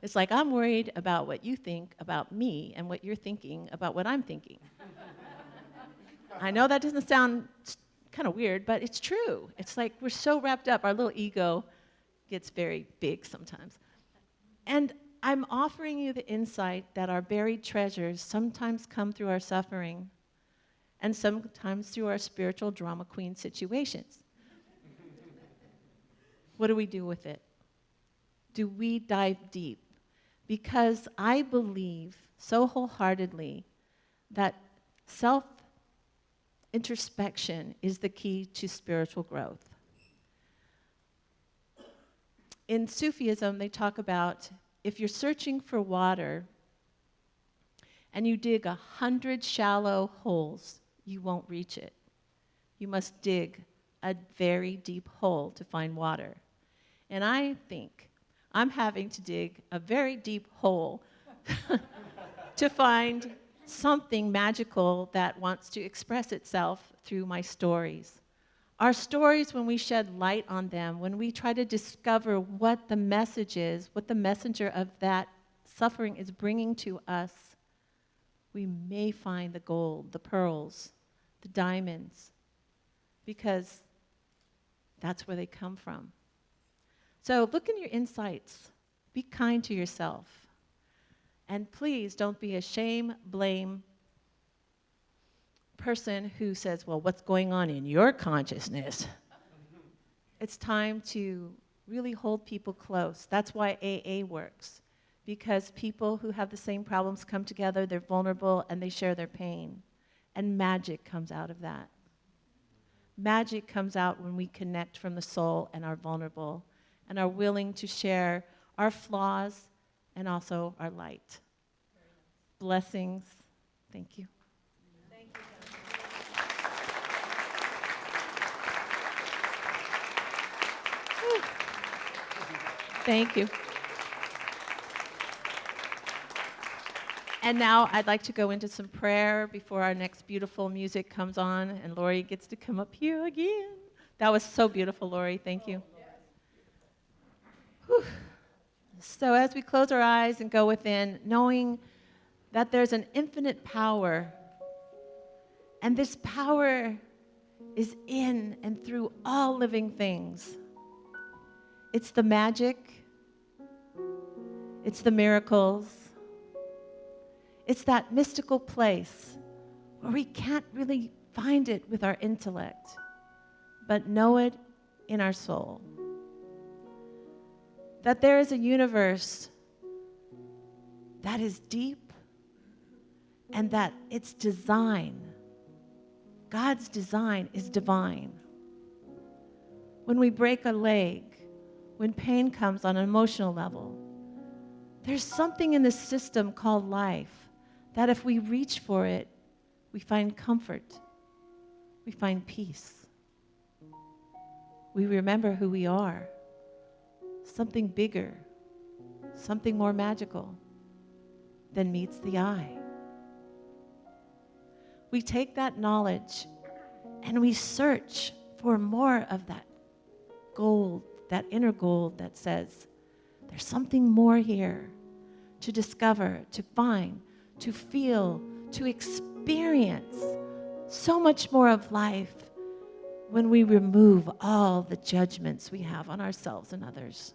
It's like, I'm worried about what you think about me and what you're thinking about what I'm thinking. I know that doesn't sound kind of weird, but it's true. It's like we're so wrapped up, our little ego gets very big sometimes. And I'm offering you the insight that our buried treasures sometimes come through our suffering and sometimes through our spiritual drama queen situations. What do we do with it? Do we dive deep? Because I believe so wholeheartedly that self-introspection is the key to spiritual growth. In Sufism, they talk about if you're searching for water and you dig 100 shallow holes, you won't reach it. You must dig a very deep hole to find water. And I think I'm having to dig a very deep hole to find something magical that wants to express itself through my stories. Our stories, when we shed light on them, when we try to discover what the message is, what the messenger of that suffering is bringing to us, we may find the gold, the pearls, the diamonds, because that's where they come from. So look in your insights. Be kind to yourself. And please don't be a shame, blame person who says, well, what's going on in your consciousness? It's time to really hold people close. That's why AA works, because people who have the same problems come together, they're vulnerable, and they share their pain. And magic comes out of that. Magic comes out when we connect from the soul and are vulnerable and are willing to share our flaws and also our light. Blessings. Thank you. Thank you. And now I'd like to go into some prayer before our next beautiful music comes on, and Lori gets to come up here again. That was so beautiful, Lori. Thank you. Whew. So as we close our eyes and go within, knowing that there's an infinite power, and this power is in and through all living things. It's the magic, it's the miracles, it's that mystical place where we can't really find it with our intellect, but know it in our soul. That there is a universe that is deep and that its design, God's design, is divine. When we break a leg, when pain comes on an emotional level, there's something in the system called life that if we reach for it, we find comfort. we find peace. We remember who we are. Something bigger, something more magical than meets the eye. We take that knowledge and we search for more of that gold, that inner gold that says, there's something more here to discover, to find, to feel, to experience. So much more of life when we remove all the judgments we have on ourselves and others.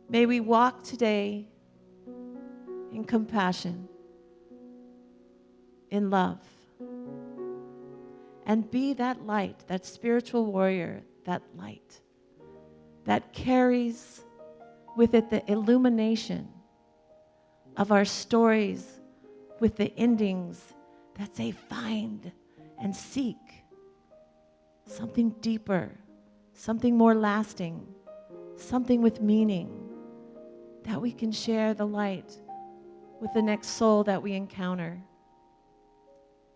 May we walk today in compassion, in love, and be that light, that spiritual warrior, that light that carries with it the illumination of our stories with the endings that say find and seek something deeper, something more lasting, something with meaning, that we can share the light with the next soul that we encounter,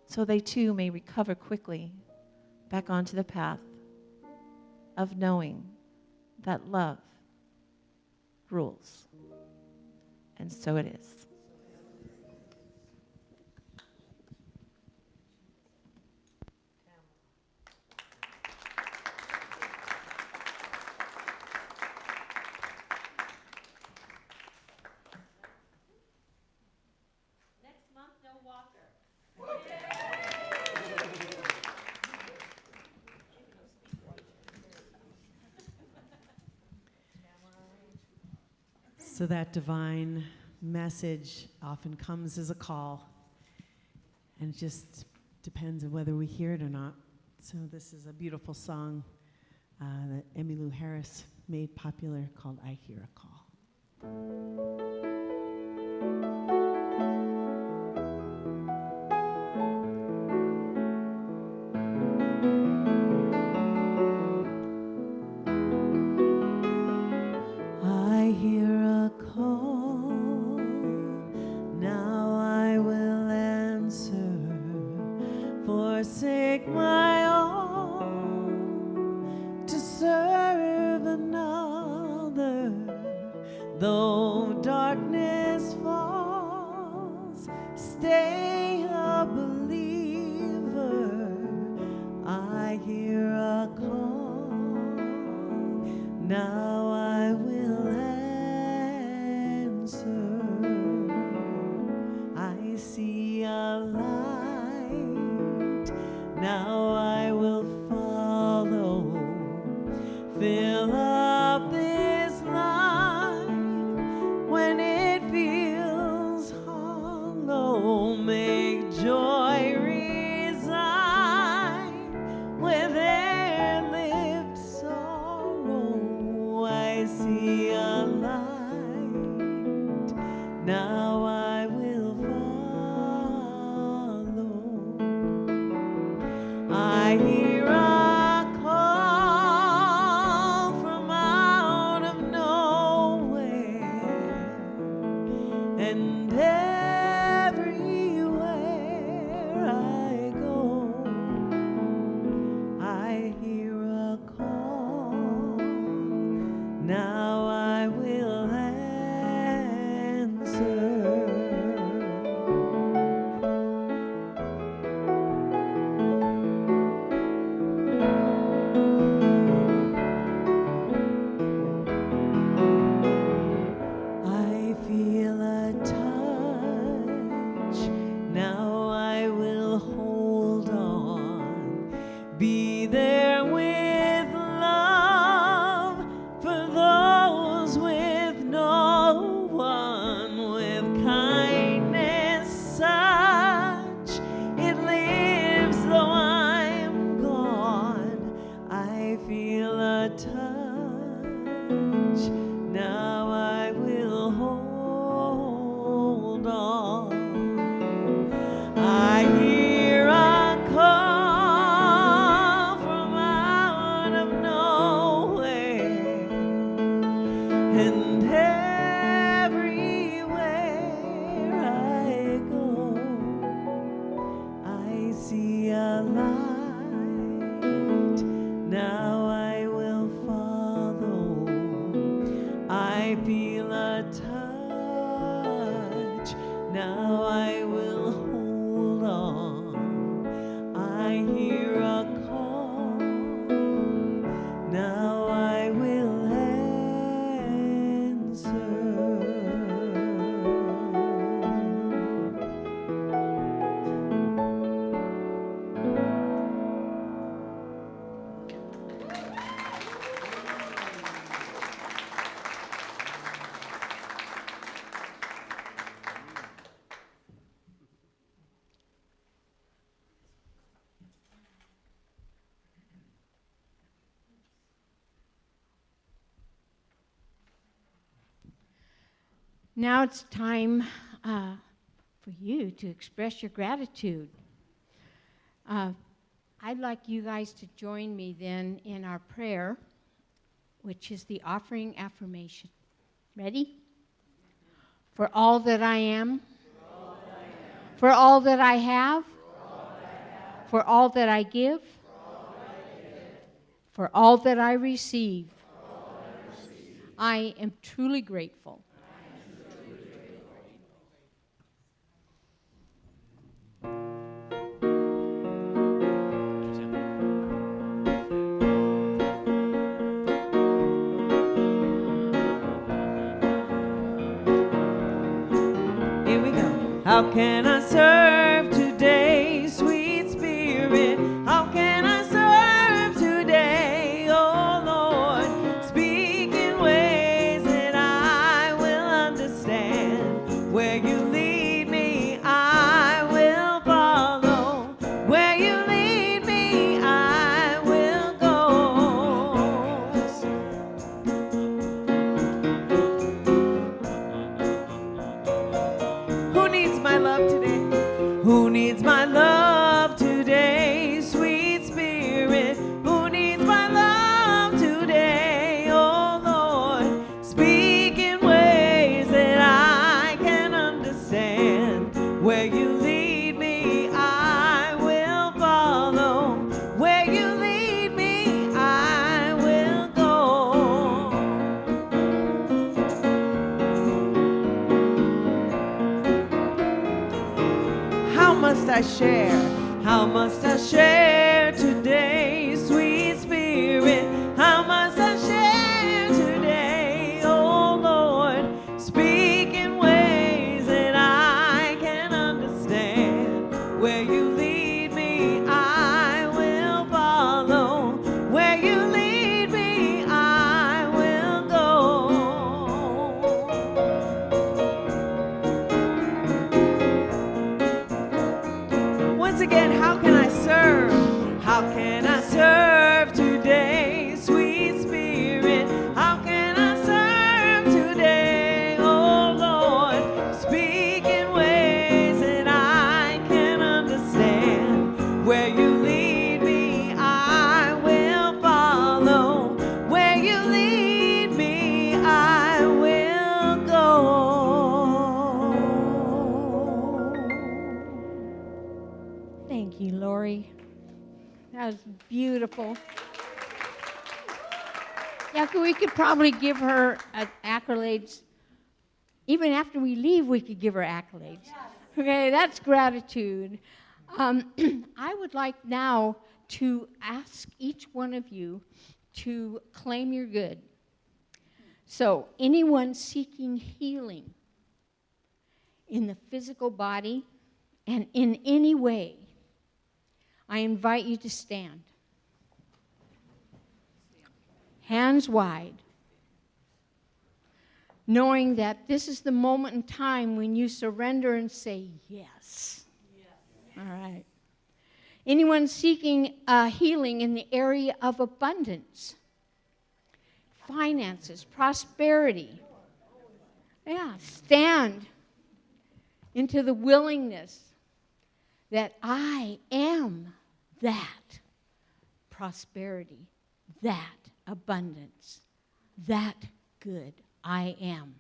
so they too may recover quickly back onto the path of knowing that love rules. And so it is. Next month, no walker. So that divine message often comes as a call, and it just depends on whether we hear it or not. So this is a beautiful song that Emmylou Harris made popular called I Hear a Call. I hear a call, now I will answer, forsake my all to serve another. Though darkness falls, stay a believer. I hear a call, now I will answer. I see a light, now I will follow. Fill up this life when it feels hollow. Make joy reside with endless sorrow. I see a light, now I will follow. I hear a call from out of nowhere, and everywhere I go, I hear a call, now I will answer. Now it's time for you to express your gratitude. I'd like you guys to join me then in our prayer, which is the offering affirmation. Ready? For all that I am, for all that I have, for all that I give, for all that I receive, I am truly grateful. Here we go. How can I serve today, sweet spirit? How can I serve today, oh Lord? Speak in ways that I will understand. Where you lead me, I will follow. Where you lead me, I will go. Who needs my love today? Who needs my love today, sweet spirit? Who needs my love today, oh Lord? Speak in ways that I can understand. Where you lead me, I will follow. Where you lead me, I will go. How must I share? How must I share today, sweet spirit? How must I share today, oh Lord? Speak in ways that I can understand. Where you lead me, I will follow. Where you lead me, I will go. Once again, how can I serve? How can I serve today, sweet spirit? How can I serve today, oh Lord? Speak in ways that I can understand. Where you lead me, I will follow. Where you lead me, I will go. Thank you, Lori. That was beautiful. Yeah, we could probably give her accolades. Even after we leave, we could give her accolades. Okay, that's gratitude. I would like now to ask each one of you to claim your good. So, anyone seeking healing in the physical body and in any way, I invite you to stand. Hands wide, knowing that this is the moment in time when you surrender and say yes. All right. Anyone seeking healing in the area of abundance, finances, prosperity, yeah, stand into the willingness that I am that prosperity, that abundance, that good I am.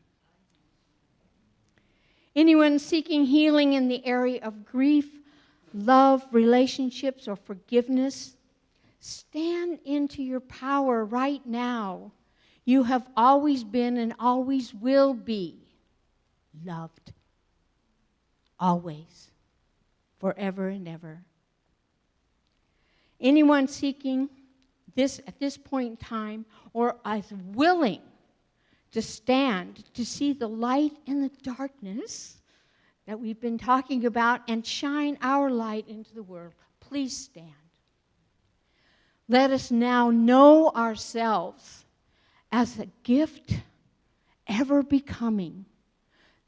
Anyone seeking healing in the area of grief, love, relationships, or forgiveness, stand into your power right now. You have always been and always will be loved. Always. Forever and ever. Anyone seeking this at this point in time or is willing to stand to see the light in the darkness that we've been talking about and shine our light into the world, please stand. Let us now know ourselves as a gift ever becoming,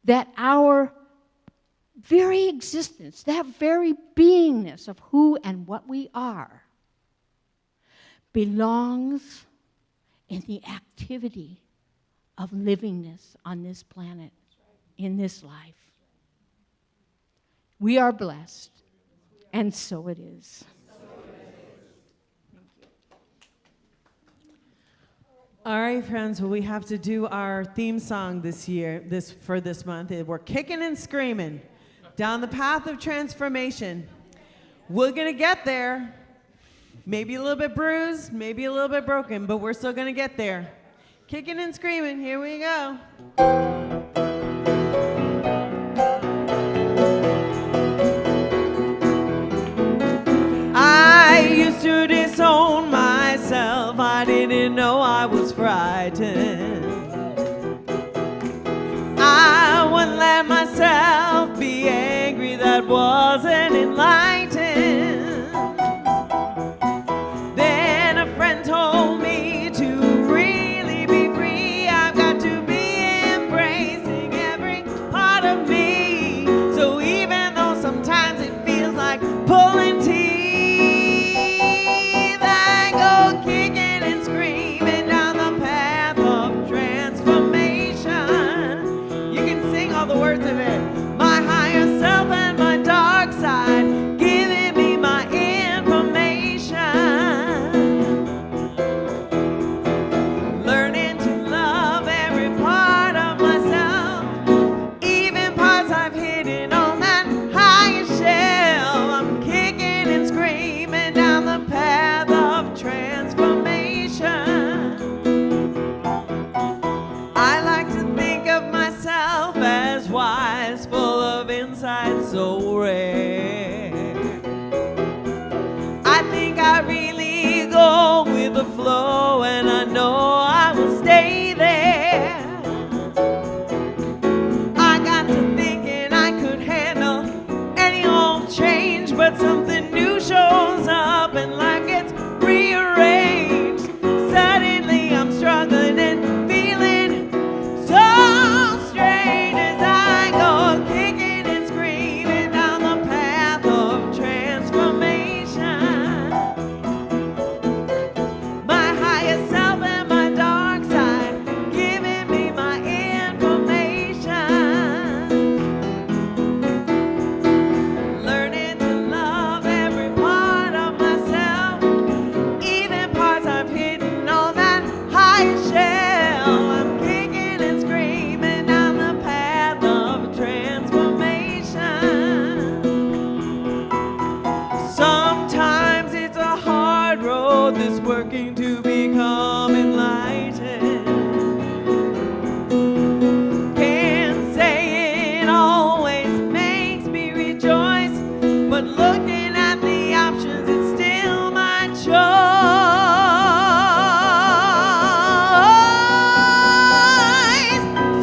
that our very existence, that very beingness of who and what we are, belongs in the activity of livingness on this planet. in this life. We are blessed, and so it is. All right, friends. Well, we have to do our theme song this year, for this month. We're kicking and screaming down the path of transformation. We're gonna get there. Maybe a little bit bruised, maybe a little bit broken, but we're still gonna get there. Kicking and screaming. Here we go. I used to disown myself. I didn't know I was frightened. I wouldn't let myself be angry. That wasn't enlightened. Then a friend told me to really be free. I've got to be embracing every part of me. So even though sometimes it feels like pulling teeth, I go kicking and screaming down the path of transformation. You can sing all the words of it. My higher self and my dark side giving me my information. Learning to love every part of myself, even parts I've hidden on that higher shelf. I'm kicking and screaming down the path of transformation. I like to think of myself as wise, full of insight so rare. I think I really go with the flow, and I know I will stay there. I got to thinking I could handle any old change, but something new shows up and life gets rearranged. Suddenly I'm struggling and feeling so strange as I go kicking and screaming down the path of transformation. My higher self and my dark side giving me my information. Learning to love every part of myself, even parts I've hidden on that higher shelf. I'm kicking and screaming down the path of transformation. Sometimes it's a hard road, this working to become enlightened. Can't say it always makes me rejoice, but looking at the options, it's still my choice.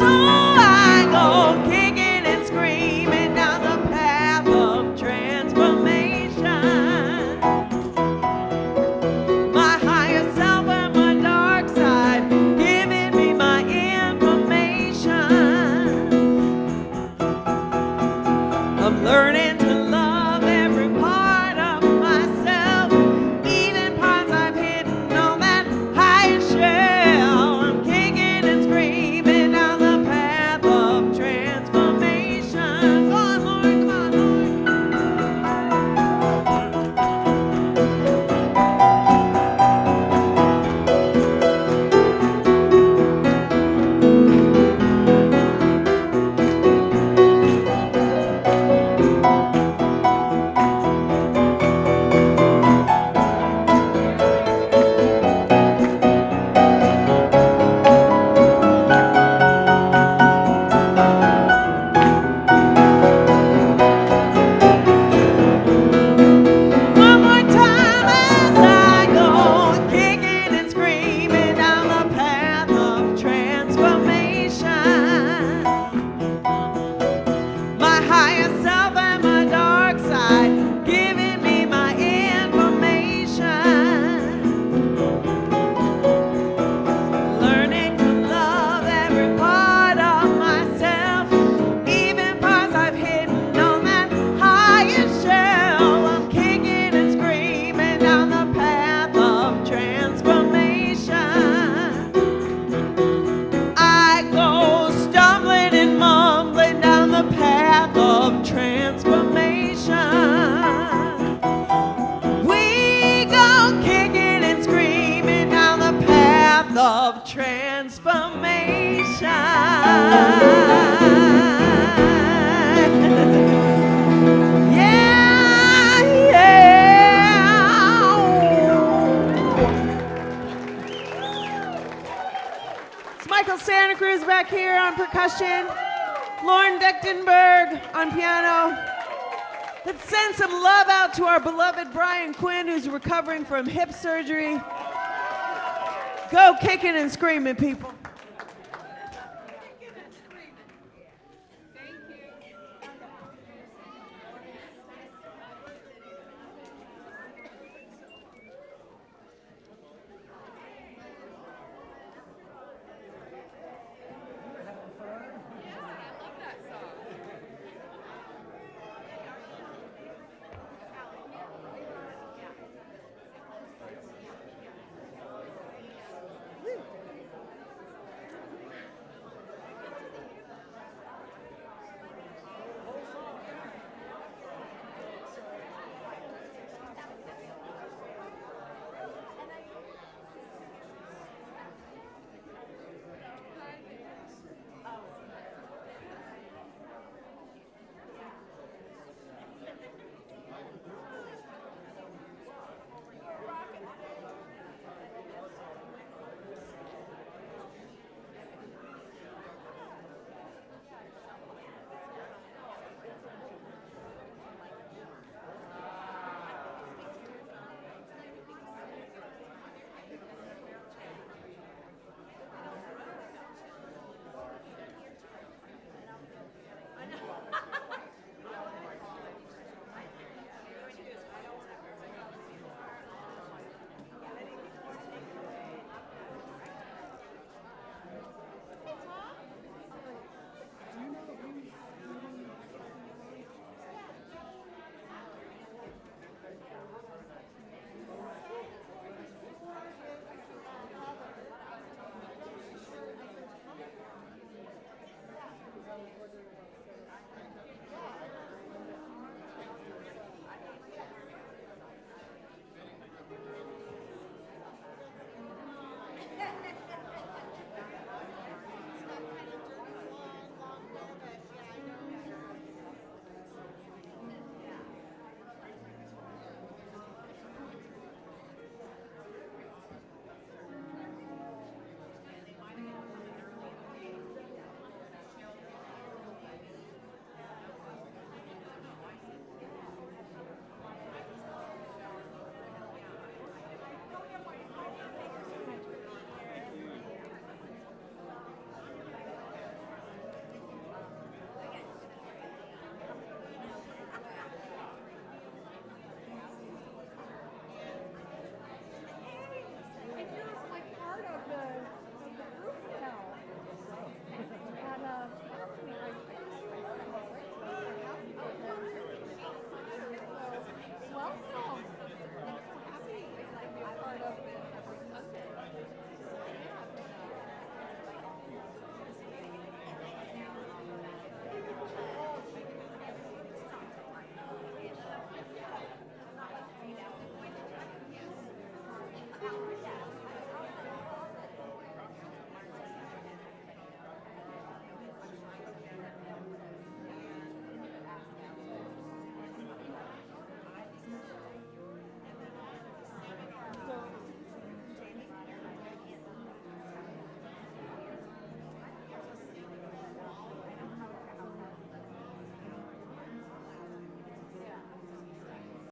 So I go kicking and screaming down the path of transformation. My higher self and my dark side giving me my information. I'm learning to love every part Yeah, yeah. It's Michael Santa Cruz back here on percussion. Lauren Dechtenberg on piano. Let's send some love out to our beloved Brian Quinn, who's recovering from hip surgery. Go kicking and screaming, people.